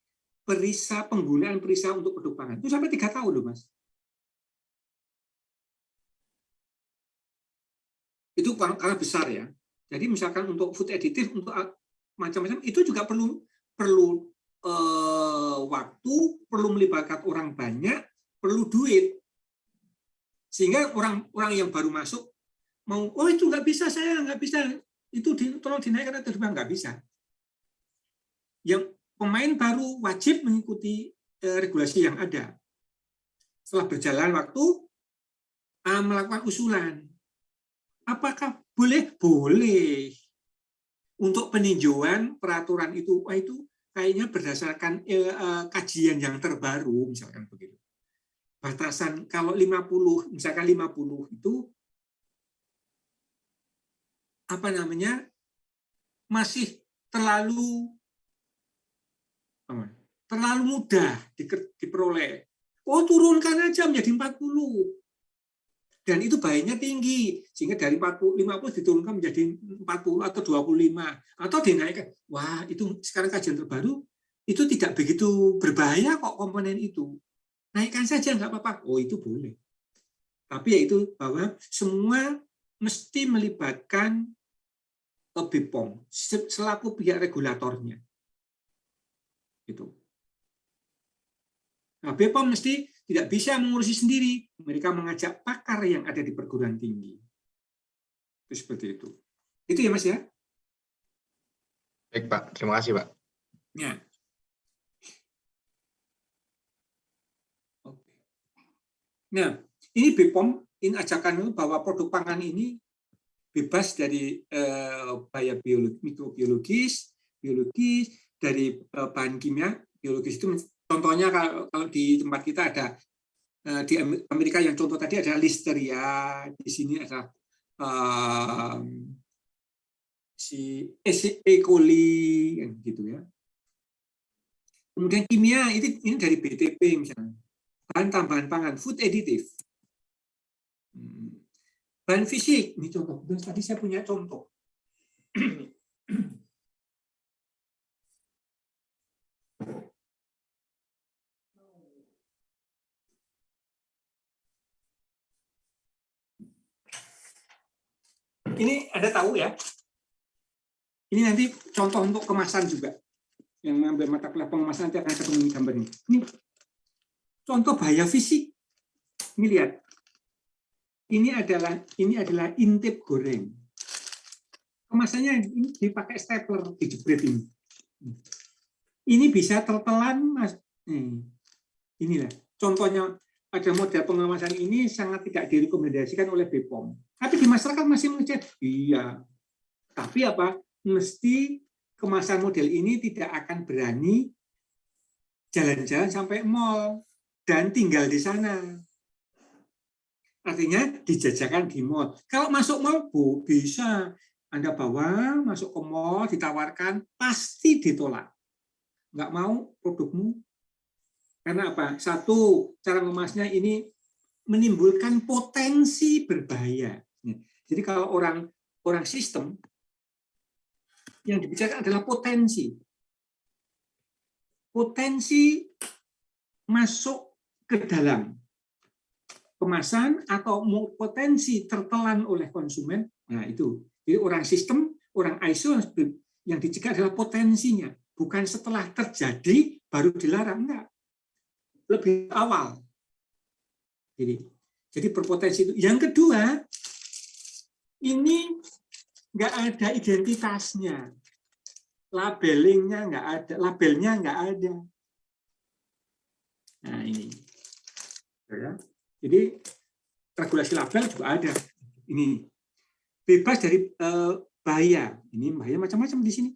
penggunaan perisa untuk produk pangan. Itu sampai 3 tahun loh, Mas. Itu karena besar ya. Jadi misalkan untuk food additive, untuk macam-macam, itu juga perlu waktu, perlu melibatkan orang banyak, perlu duit. Sehingga orang yang baru masuk mau, oh itu nggak bisa, saya nggak bisa, itu tolong dinaikkan atau nggak bisa. Yang pemain baru wajib mengikuti regulasi yang ada. Setelah berjalan waktu, melakukan usulan. Apakah boleh? Boleh. Untuk peninjauan peraturan itu, itu kayaknya berdasarkan kajian yang terbaru, misalkan begitu. Batasan kalau 50, misalkan 50 itu masih terlalu mudah diperoleh. Oh, turunkan aja menjadi 40. Dan itu bahayanya tinggi, sehingga dari 50 diturunkan menjadi 40 atau 25, atau dinaikkan. Wah, itu sekarang kajian terbaru, itu tidak begitu berbahaya kok komponen itu. Naikkan saja, nggak apa-apa. Oh, itu boleh. Tapi yaitu bahwa semua mesti melibatkan BPOM selaku pihak regulatornya. Gitu. Nah, BPOM mesti tidak bisa mengurusi sendiri. Mereka mengajak pakar yang ada di perguruan tinggi. Itu seperti itu. Itu ya, Mas ya? Baik, Pak. Terima kasih, Pak. Ya. Oke. Nah, ini BPOM, ini ajakan itu bahwa produk pangan ini bebas dari bahaya mikrobiologis, dari bahan kimia, biologis itu. Contohnya kalau di tempat kita ada, di Amerika yang contoh tadi ada listeria, di sini ada si E. coli, gitu ya. Kemudian kimia, ini dari BTP misalnya. Bahan tambahan pangan, food additive. Bahan fisik, ini contoh. Tadi saya punya contoh. Ini Anda tahu ya. Ini nanti contoh untuk kemasan juga. Yang mengambil mata kuliah pengemasan nanti akan ketemu gambar ini. Ini contoh bahaya fisik. Ini lihat. Ini adalah intip goreng. Kemasannya ini dipakai stapler, dijepret ini. Ini bisa tertelan, Mas. Inilah contohnya. Pada model pengemasan ini sangat tidak direkomendasikan oleh BPOM. Tapi di masyarakat masih mengecek, iya. Tapi apa? Mesti kemasan model ini tidak akan berani jalan-jalan sampai mall dan tinggal di sana. Artinya dijajakan di mall. Kalau masuk mall, bisa. Anda bawa, masuk ke mall, ditawarkan, pasti ditolak. Nggak mau produkmu. Karena apa? Satu, cara mengemasnya ini menimbulkan potensi berbahaya. Jadi kalau orang sistem, yang dibicarakan adalah potensi. Potensi masuk ke dalam. kemasan atau potensi tertelan oleh konsumen. Nah, itu. Jadi orang sistem, orang ISO yang dicegah adalah potensinya, bukan setelah terjadi baru dilarang, enggak. Lebih awal. Jadi berpotensi itu. Yang kedua, ini enggak ada identitasnya. Labelingnya enggak ada, labelnya enggak ada. Nah, ini. Ya. Jadi regulasi label juga ada. Ini bebas dari bahaya. Ini bahaya macam-macam di sini.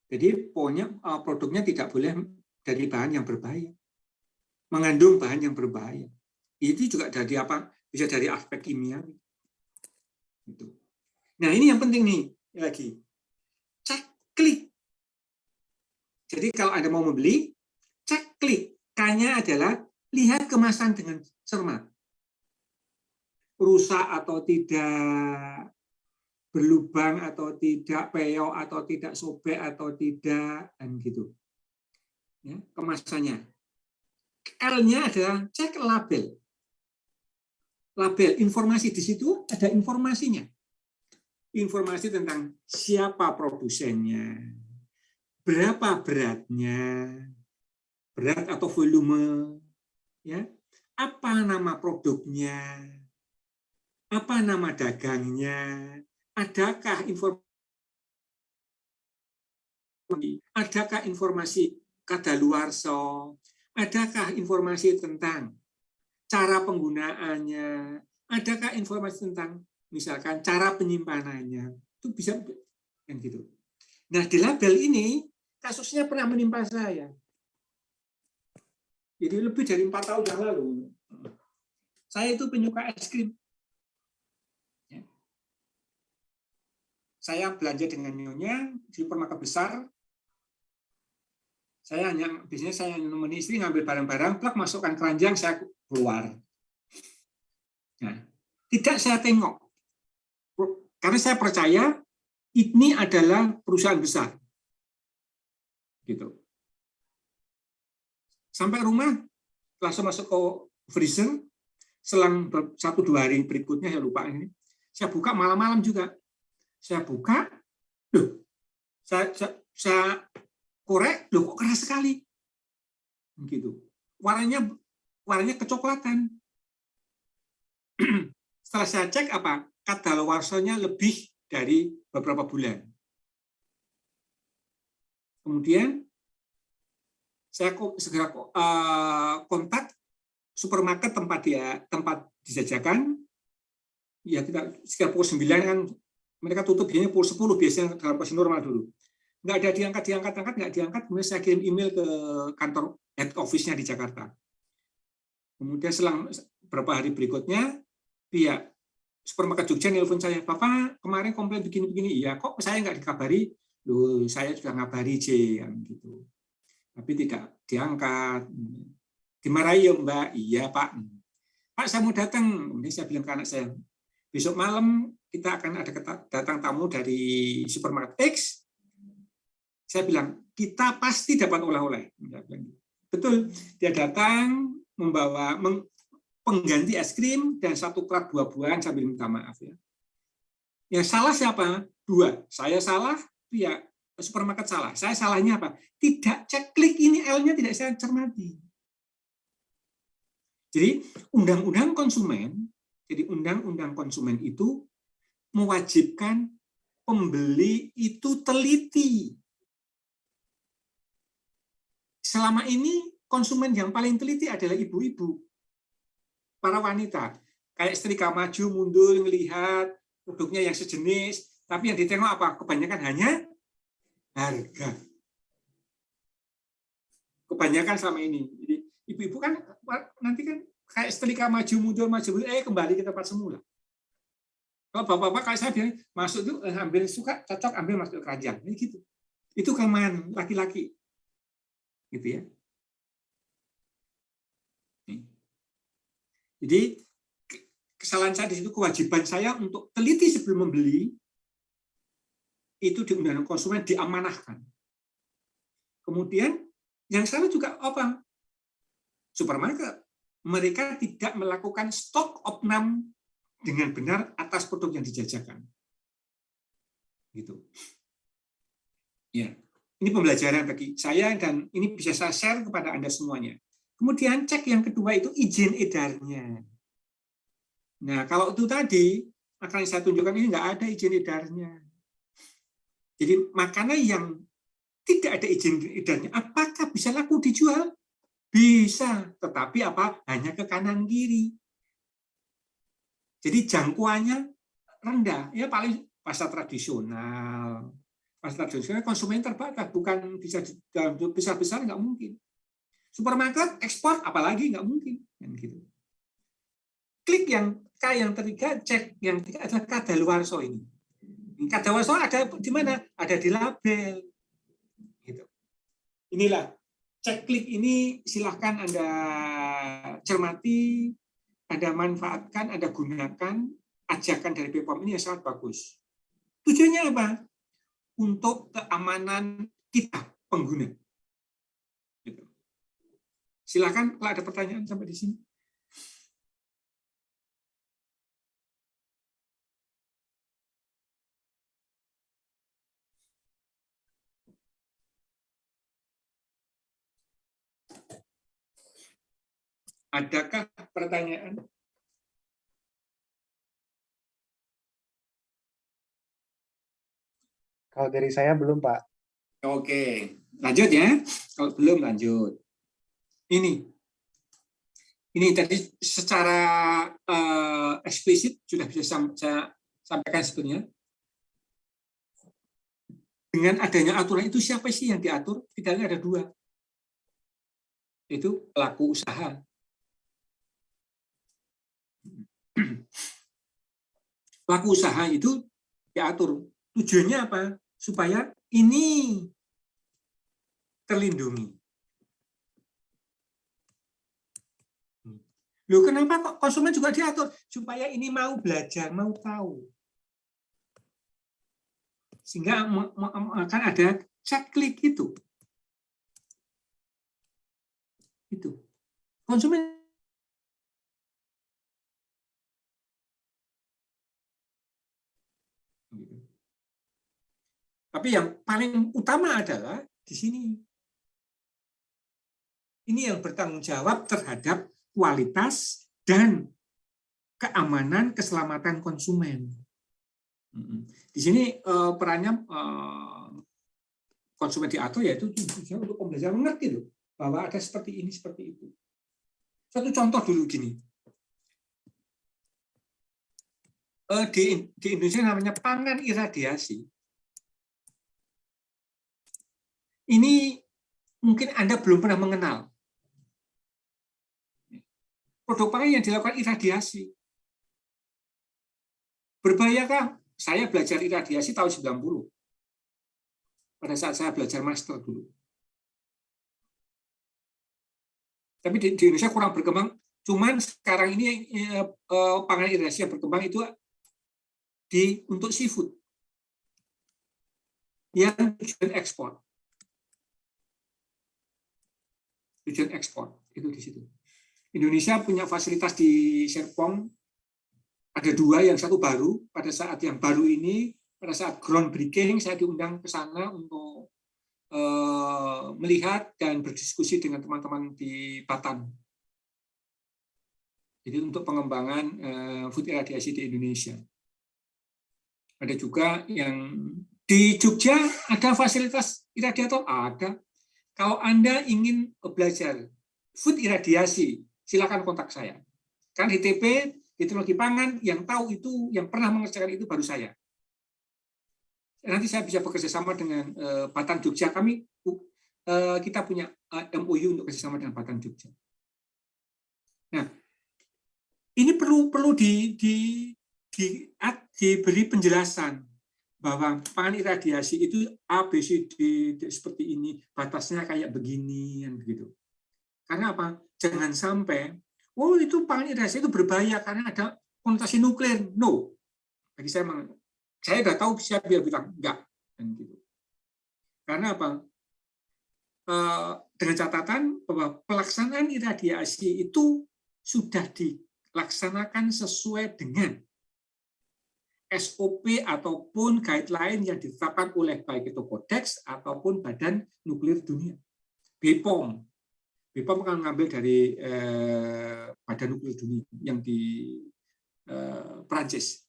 Jadi pokoknya produknya tidak boleh dari bahan yang berbahaya, mengandung bahan yang berbahaya. Itu juga dari apa? Bisa dari aspek kimia. Gitu. Nah, ini yang penting nih lagi. Cek klik. Jadi kalau Anda mau membeli, cek klik. K-nya adalah lihat kemasan dengan cermat. Rusak atau tidak, berlubang atau tidak, peyok atau tidak, sobek atau tidak, dan gitu. Ya, kemasannya. L-nya adalah cek label. Label, informasi di situ ada informasinya. Informasi tentang siapa produsennya, berapa beratnya, berat atau volume, ya, apa nama produknya, apa nama dagangnya, adakah informasi kadaluarsa, adakah informasi tentang cara penggunaannya, adakah informasi tentang misalkan cara penyimpanannya, itu bisa kan gitu. Nah, di label ini kasusnya pernah menimpa saya. Jadi lebih dari 4 tahun yang lalu. Saya itu penyuka es krim. Ya. Saya belanja dengan nyonya di supermarket besar. Biasanya saya nemenin istri ngambil barang-barang, plak masukkan keranjang, saya keluar. Nah, tidak saya tengok. Karena saya percaya ini adalah perusahaan besar. Gitu. Sampai rumah, langsung masuk ke freezer, selang 1-2 hari berikutnya, saya lupa ini, saya buka malam-malam juga. Saya buka, loh, saya korek, loh kok keras sekali. Gitu. Warnanya kecoklatan. Setelah saya cek apa? Kadaluarsanya lebih dari beberapa bulan. Kemudian saya segera kontak supermarket tempat dijajakan. Ya, kita sekitar pukul 9 kan mereka tutup, biasanya pukul 10 biasanya dalam posisi normal dulu. Nggak ada nggak diangkat. Kemudian saya kirim email ke kantor head office-nya di Jakarta. Kemudian selang beberapa hari berikutnya, pihak supermarket Jogja nelpon saya, Bapak kemarin komplain begini-begini. Iya, kok saya nggak dikabari? Loh, saya sudah ngabari J, gitu. Tapi tidak diangkat. Dimarahi ya Mbak? Iya Pak. Pak, saya mau datang. Kemudian saya bilang ke anak saya, besok malam kita akan ada datang tamu dari supermarket X. Saya bilang, kita pasti dapat oleh-oleh. Betul, dia datang membawa pengganti es krim dan 1 krat buah-buahan sambil minta maaf. Ya. Yang salah siapa? 2. Saya salah, pihak supermarket salah. Saya salahnya apa? Tidak cek klik ini, L-nya tidak saya cermati. Jadi undang-undang konsumen itu mewajibkan pembeli itu teliti. Selama ini konsumen yang paling teliti adalah ibu-ibu, para wanita. Kayak setrika maju, mundur, melihat produknya yang sejenis, tapi yang ditengok apa? Kebanyakan hanya harga. Kebanyakan selama ini. Jadi ibu-ibu kan nanti kan kayak setrika maju, mundur, kembali ke tempat semula. Kalau bapak-bapak kayak saya bilang, masuk itu ambil suka, cocok, ambil masuk ke keranjang. Ini gitu. Itu kelemahan laki-laki. Gitu ya. Jadi kesalahan saya di situ, kewajiban saya untuk teliti sebelum membeli itu di undang-undang konsumen diamanahkan. Kemudian Yang salah juga apa? Supermarket. Mereka tidak melakukan stok opnam dengan benar atas produk yang dijajakan. Gitu. Ya, ini pembelajaran bagi saya dan ini bisa saya share kepada Anda semuanya. Kemudian cek yang kedua itu izin edarnya. Nah, kalau itu tadi akan saya tunjukkan ini nggak ada izin edarnya. Jadi makanan yang tidak ada izin edarnya, apakah bisa laku dijual? Bisa, tetapi apa? Hanya ke kanan kiri. Jadi jangkauannya rendah, ya paling pasar tradisional. Pasar tradisional konsumen terbatas, bukan bisa dalam besar-besar nggak mungkin. Supermarket ekspor apalagi nggak mungkin, kan gitu. Klik yang K yang ketiga, cek yang ketiga adalah kadaluarsa ini. Kadaluarsa ada di mana? Ada di label. Gitu. Inilah cek klik ini silahkan Anda cermati, Anda manfaatkan, Anda gunakan. Ajakan dari BPOM ini sangat bagus. Tujuannya apa? Untuk keamanan kita pengguna. Gitu. Silakan kalau ada pertanyaan sampai di sini. Adakah pertanyaan? Kalau dari saya belum, Pak. Oke, lanjut ya. Kalau belum lanjut. Ini tadi secara eksplisit sudah bisa saya sampaikan sebetulnya. Dengan adanya aturan itu siapa sih yang diatur? Tidak ada dua. Itu pelaku usaha. Pelaku usaha itu diatur. Tujuannya apa? Supaya ini terlindungi. Loh, kenapa kok konsumen juga diatur? Supaya ini mau belajar, mau tahu. Sehingga akan ada cek klik itu. Itu. Konsumen tapi yang paling utama adalah di sini. Ini yang bertanggung jawab terhadap kualitas dan keamanan keselamatan konsumen. Di sini perannya konsumen diatur yaitu untuk pembelajaran mengerti loh bahwa ada seperti ini seperti itu. Satu contoh dulu gini. Di Indonesia namanya pangan iradiasi. Ini mungkin Anda belum pernah mengenal. Produk pangan yang dilakukan iradiasi. Berbahayakah? Saya belajar iradiasi tahun 90. Pada saat saya belajar master dulu. Tapi di Indonesia kurang berkembang. Cuman sekarang ini pangan iradiasi yang berkembang itu untuk seafood. Yang tujuan ekspor. Tujuan ekspor itu di situ. Indonesia punya fasilitas di Serpong, ada dua, yang satu baru. Pada saat yang baru ini, pada saat groundbreaking, saya diundang ke sana untuk melihat dan berdiskusi dengan teman-teman di Batan. Jadi untuk pengembangan food iradiasi di Indonesia. Ada juga yang di Jogja ada fasilitas iradiator, ada. Kalau Anda ingin belajar food iradiasi, silakan kontak saya. Kan ITP, di Teknologi Pangan, yang tahu itu, yang pernah mengerjakan itu baru saya. Nanti saya bisa bekerja sama dengan Batan Jogja. Kita punya MOU untuk bekerjasama dengan Batan Jogja. Nah, ini perlu diberi penjelasan bahwa pangan iradiasi itu A, B, C, D seperti ini, batasnya kayak begini, dan begitu. Karena apa? Jangan sampai, oh itu pangan iradiasi itu berbahaya karena ada konotasi nuklir. No. Bagi saya sudah tahu, saya bilang enggak. Dan gitu. Karena apa? dengan catatan bahwa pelaksanaan iradiasi itu sudah dilaksanakan sesuai dengan SOP ataupun guideline yang ditetapkan oleh baik itu Kodeks ataupun Badan Nuklir Dunia. BPOM. BPOM akan mengambil dari Badan Nuklir Dunia yang di Prancis.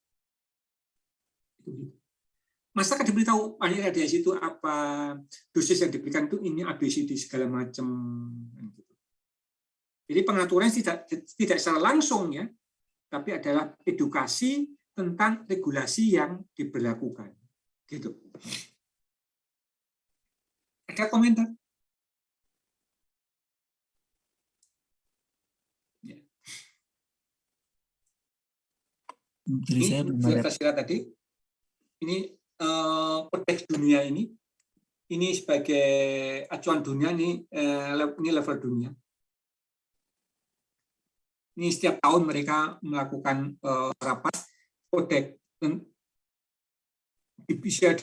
Masyarakat diberitahu radiasi itu apa, dosis yang diberikan itu ini ABCD segala macam. Jadi pengaturan tidak secara langsung ya, tapi adalah edukasi tentang regulasi yang diberlakukan. Gitu. Ada komentar? Ya. Jadi saya belum ada. Tadi ini Kodeks dunia ini sebagai acuan dunia ini level dunia. Ini setiap tahun mereka melakukan rapat Kodeks.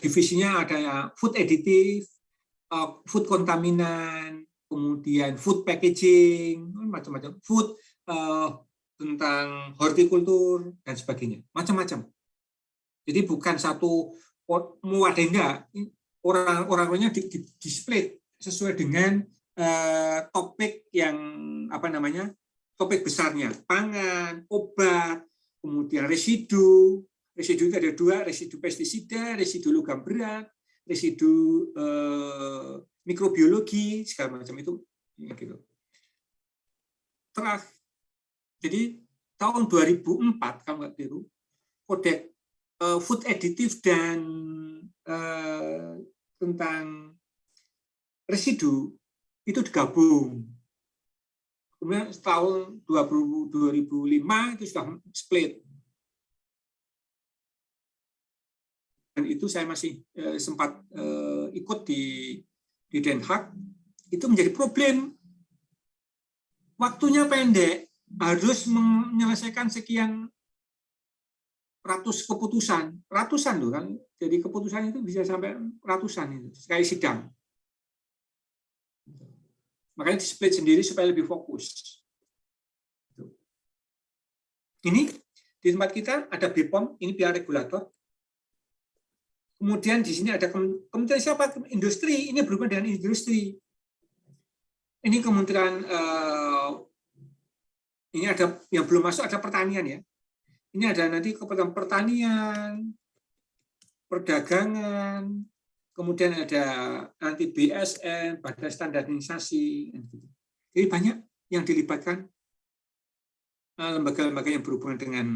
Divisinya ada ya, food additive, food kontaminan, kemudian food packaging, macam-macam, food tentang hortikultur dan sebagainya, macam-macam. Jadi bukan satu mau ada enggak, orang-orangnya di-display sesuai dengan topik yang topik besarnya, pangan, obat, kemudian residu itu ada 2, residu pestisida, residu logam berat, residu mikrobiologi, segala macam itu. Gitu. Jadi tahun 2004 kalau nggak keliru, Kodeks food additive dan tentang residu itu digabung. Kemudian tahun 2005 itu sudah split. Dan itu saya masih sempat ikut di Den Haag. Itu menjadi problem. Waktunya pendek, harus menyelesaikan sekian ratus keputusan, ratusan loh kan. Jadi keputusan itu bisa sampai ratusan itu sekali sidang. Makanya di-split sendiri supaya lebih fokus. Ini di tempat kita ada BPOM, ini pihak regulator. Kemudian di sini ada kementerian siapa? Industri, ini berhubungan dengan industri. Ini kementerian ini ada yang belum masuk, ada pertanian ya. Ini ada nanti Kementerian Pertanian, Perdagangan, kemudian ada nanti BSN, Badan Standarisasi. Jadi banyak yang dilibatkan lembaga-lembaga yang berhubungan dengan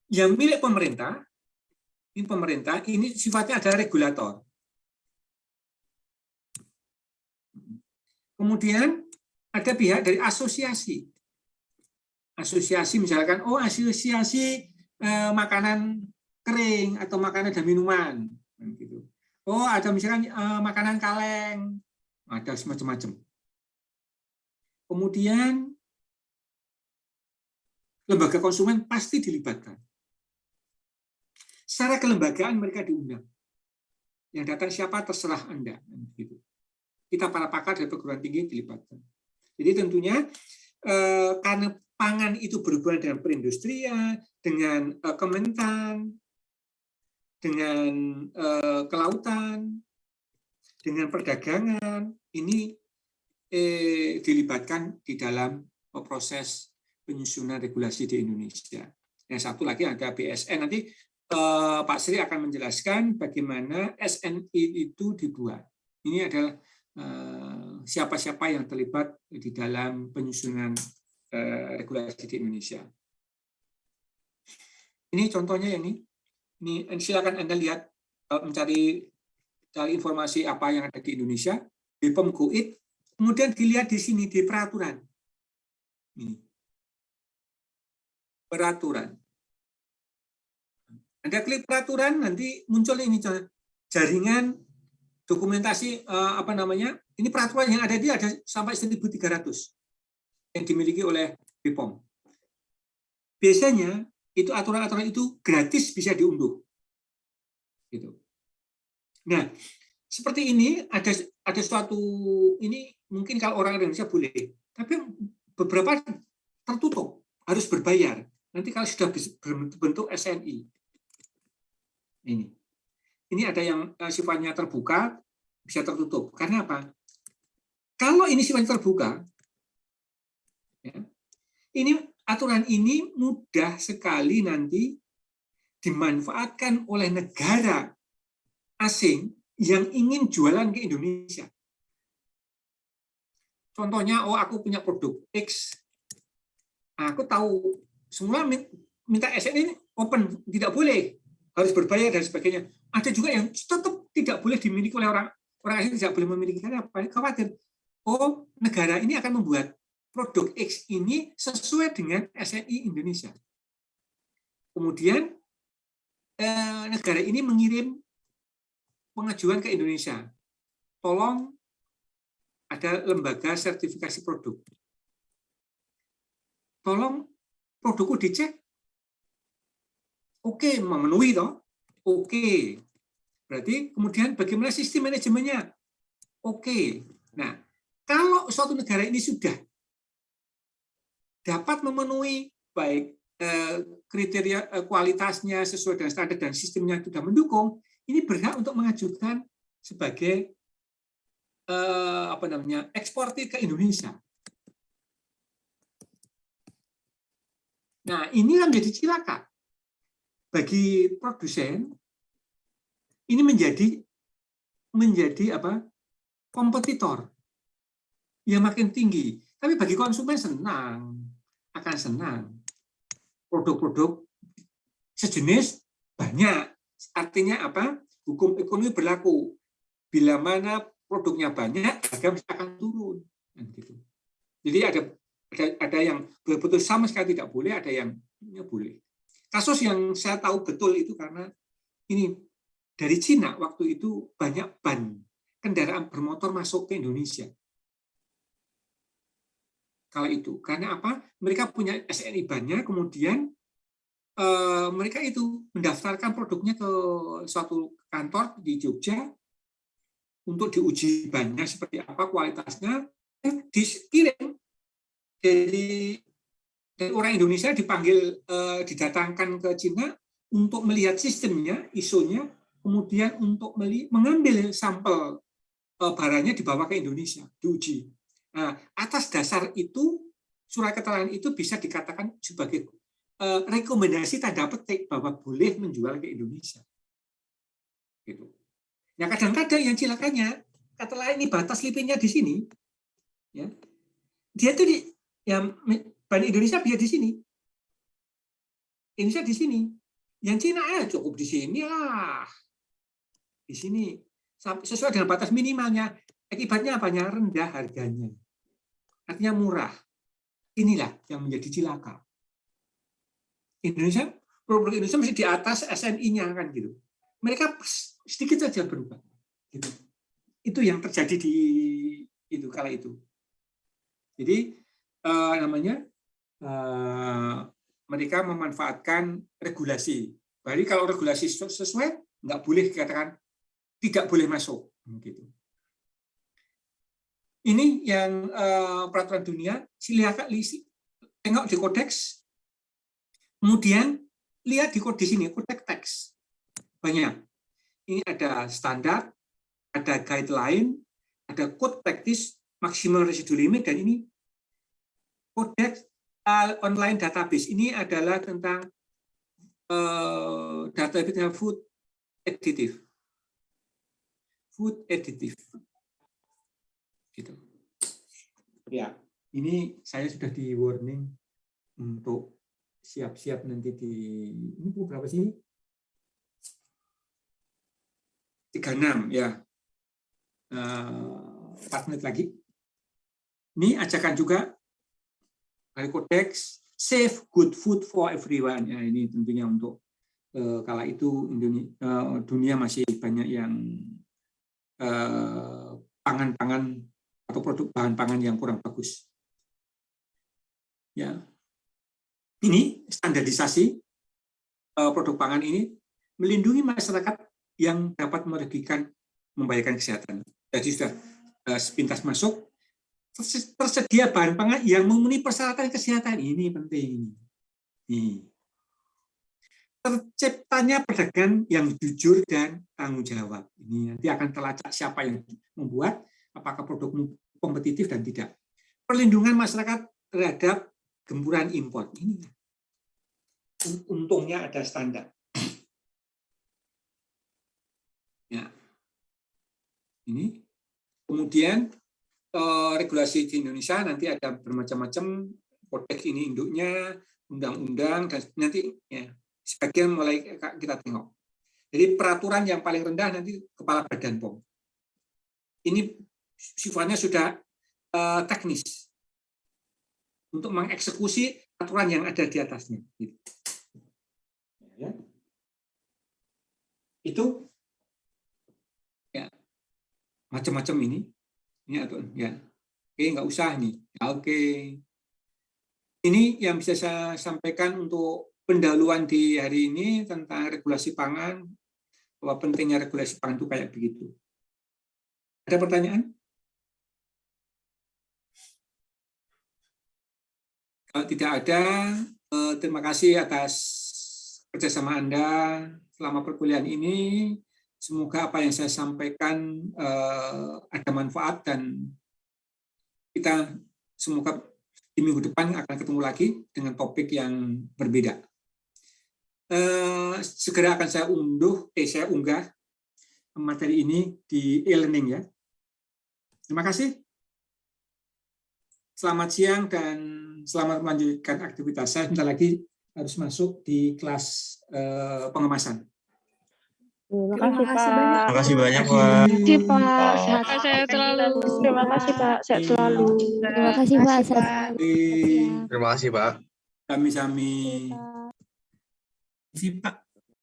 yang milik pemerintah. Ini pemerintah, ini sifatnya adalah regulator. Kemudian ada pihak dari asosiasi. Asosiasi misalkan, asosiasi makanan kering atau makanan dan minuman. Gitu. Ada misalkan makanan kaleng, ada semacam-macam. Kemudian lembaga konsumen pasti dilibatkan. Secara kelembagaan mereka diundang. Yang datang siapa terserah Anda. Gitu. Kita para pakar dari perguruan tinggi dilibatkan. Jadi tentunya karena pangan itu berhubungan dengan perindustrian, dengan Kementan, dengan kelautan, dengan perdagangan, ini dilibatkan di dalam proses penyusunan regulasi di Indonesia. Yang satu lagi ada BSN. Nanti Pak Sri akan menjelaskan bagaimana SNI itu dibuat. Ini adalah siapa-siapa yang terlibat di dalam penyusunan regulasi di Indonesia. Ini contohnya ini silakan Anda lihat cari informasi apa yang ada di Indonesia, BPOM GoID, kemudian dilihat di sini di peraturan. Ini. Peraturan. Anda klik peraturan, nanti muncul ini jaringan dokumentasi ini peraturan yang ada ada sampai 1.300 yang dimiliki oleh BPOM. Biasanya itu aturan-aturan itu gratis bisa diunduh. Gitu. Nah, seperti ini ada suatu ini mungkin kalau orang Indonesia boleh, tapi beberapa tertutup, harus berbayar. Nanti kalau sudah berbentuk SNI. Ini ada yang sifatnya terbuka, bisa tertutup. Karena apa? Kalau ini sifatnya terbuka, ya, ini aturan ini mudah sekali nanti dimanfaatkan oleh negara asing yang ingin jualan ke Indonesia. Contohnya, aku punya produk X, aku tahu semua minta SNI open, tidak boleh, harus berbayar dan sebagainya. Ada juga yang tetap tidak boleh dimiliki oleh orang asing, tidak boleh memiliki. Karena apa? Khawatir, negara ini akan membuat produk X ini sesuai dengan SNI Indonesia. Kemudian negara ini mengirim pengajuan ke Indonesia. Tolong ada lembaga sertifikasi produk. Tolong produkku dicek. Oke, memenuhi toh? Oke. Berarti kemudian bagaimana sistem manajemennya? Oke. Nah, kalau suatu negara ini sudah dapat memenuhi baik kriteria kualitasnya sesuai dengan standar dan sistemnya sudah mendukung, ini berhak untuk mengajukan sebagai eksportir ke Indonesia. Nah, ini kan menjadi cilaka bagi produsen. Ini menjadi kompetitor yang makin tinggi. Tapi bagi konsumen akan senang. Produk-produk sejenis banyak. Artinya apa? Hukum ekonomi berlaku. Bila mana produknya banyak, harga akan turun. Jadi ada yang betul-betul sama sekali tidak boleh, ada yang boleh. Kasus yang saya tahu betul itu karena ini dari Cina waktu itu banyak ban kendaraan bermotor masuk ke Indonesia. Kala itu karena apa? Mereka punya SNI bannya, kemudian mereka itu mendaftarkan produknya ke suatu kantor di Jogja untuk diuji bannya seperti apa kualitasnya, dikirim dari orang Indonesia dipanggil didatangkan ke Cina untuk melihat sistemnya, ISO-nya, kemudian untuk mengambil sampel barangnya dibawa ke Indonesia, diuji. Nah, atas dasar itu surat keterangan itu bisa dikatakan sebagai rekomendasi tanda petik bahwa boleh menjual ke Indonesia. Gitu. Nah, kadang-kadang yang cilakanya keterangan ini batas lipinnya di sini, ya, dia tuh ban Indonesia bisa di sini, Indonesia di sini, yang Cina cukup di sini lah, di sini sesuai dengan batas minimalnya. Akibatnya apanya? Rendah harganya, artinya murah. Inilah yang menjadi cilaka. Produk Indonesia masih di atas SNI-nya kan gitu. Mereka sedikit saja berubah. Gitu. Itu yang terjadi di itu kala itu. Jadi mereka memanfaatkan regulasi. Jadi kalau regulasi sesuai, nggak boleh dikatakan tidak boleh masuk. Gitu. Ini yang peraturan dunia. Silakan tengok di kodeks. Kemudian lihat di sini kodeks teks banyak. Ini ada standar, ada guideline, ada code practice, maximal residual limit, dan ini kodeks online database. Ini adalah tentang database food additive. Food additive. Gitu. Ya, ini saya sudah di warning untuk siap-siap nanti ini berapa sih? 36 ya. 4 menit lagi. Ini ajakan juga dari kodeks Safe Good Food for Everyone. Ya, ini tentunya untuk kala itu dunia masih banyak yang pangan-pangan atau produk bahan pangan yang kurang bagus. Ya. Ini standarisasi produk pangan ini melindungi masyarakat yang dapat merugikan membahayakan kesehatan. Jadi sudah sepintas masuk, tersedia bahan pangan yang memenuhi persyaratan kesehatan, ini penting. Nih. Terciptanya perdagangan yang jujur dan tanggung jawab. Ini nanti akan terlacak siapa yang membuat, apakah produkmu kompetitif dan tidak. Perlindungan masyarakat terhadap gempuran impor. Ini untungnya ada standar. Ya. Ini. Kemudian regulasi di Indonesia nanti ada bermacam-macam, kodeks ini induknya, undang-undang, dan nanti ya, sebagian mulai kita tengok. Jadi peraturan yang paling rendah nanti Kepala Badan POM. Ini sifatnya sudah teknis untuk mengeksekusi aturan yang ada di atasnya. Ya. Itu ya macam-macam ini ya. Oke, nggak usah nih. Ya, oke. Ini yang bisa saya sampaikan untuk pendahuluan di hari ini tentang regulasi pangan, bahwa pentingnya regulasi pangan itu kayak begitu. Ada pertanyaan? Kalau tidak ada, terima kasih atas kerjasama Anda selama perkuliahan ini. Semoga apa yang saya sampaikan ada manfaat dan kita semoga di minggu depan akan ketemu lagi dengan topik yang berbeda. Segera akan saya unggah materi ini di e-learning ya. Terima kasih. Selamat siang dan selamat melanjutkan aktivitas. Saya sebentar lagi harus masuk di kelas pengemasan. Terima kasih, Pak. Terima kasih banyak, Pak. Terima kasih, Pak. Sehat selalu. Terima kasih, Pak. Sehat selalu. Terima kasih, Pak. Terima kasih, Pak. Sami-sami. Si Pak.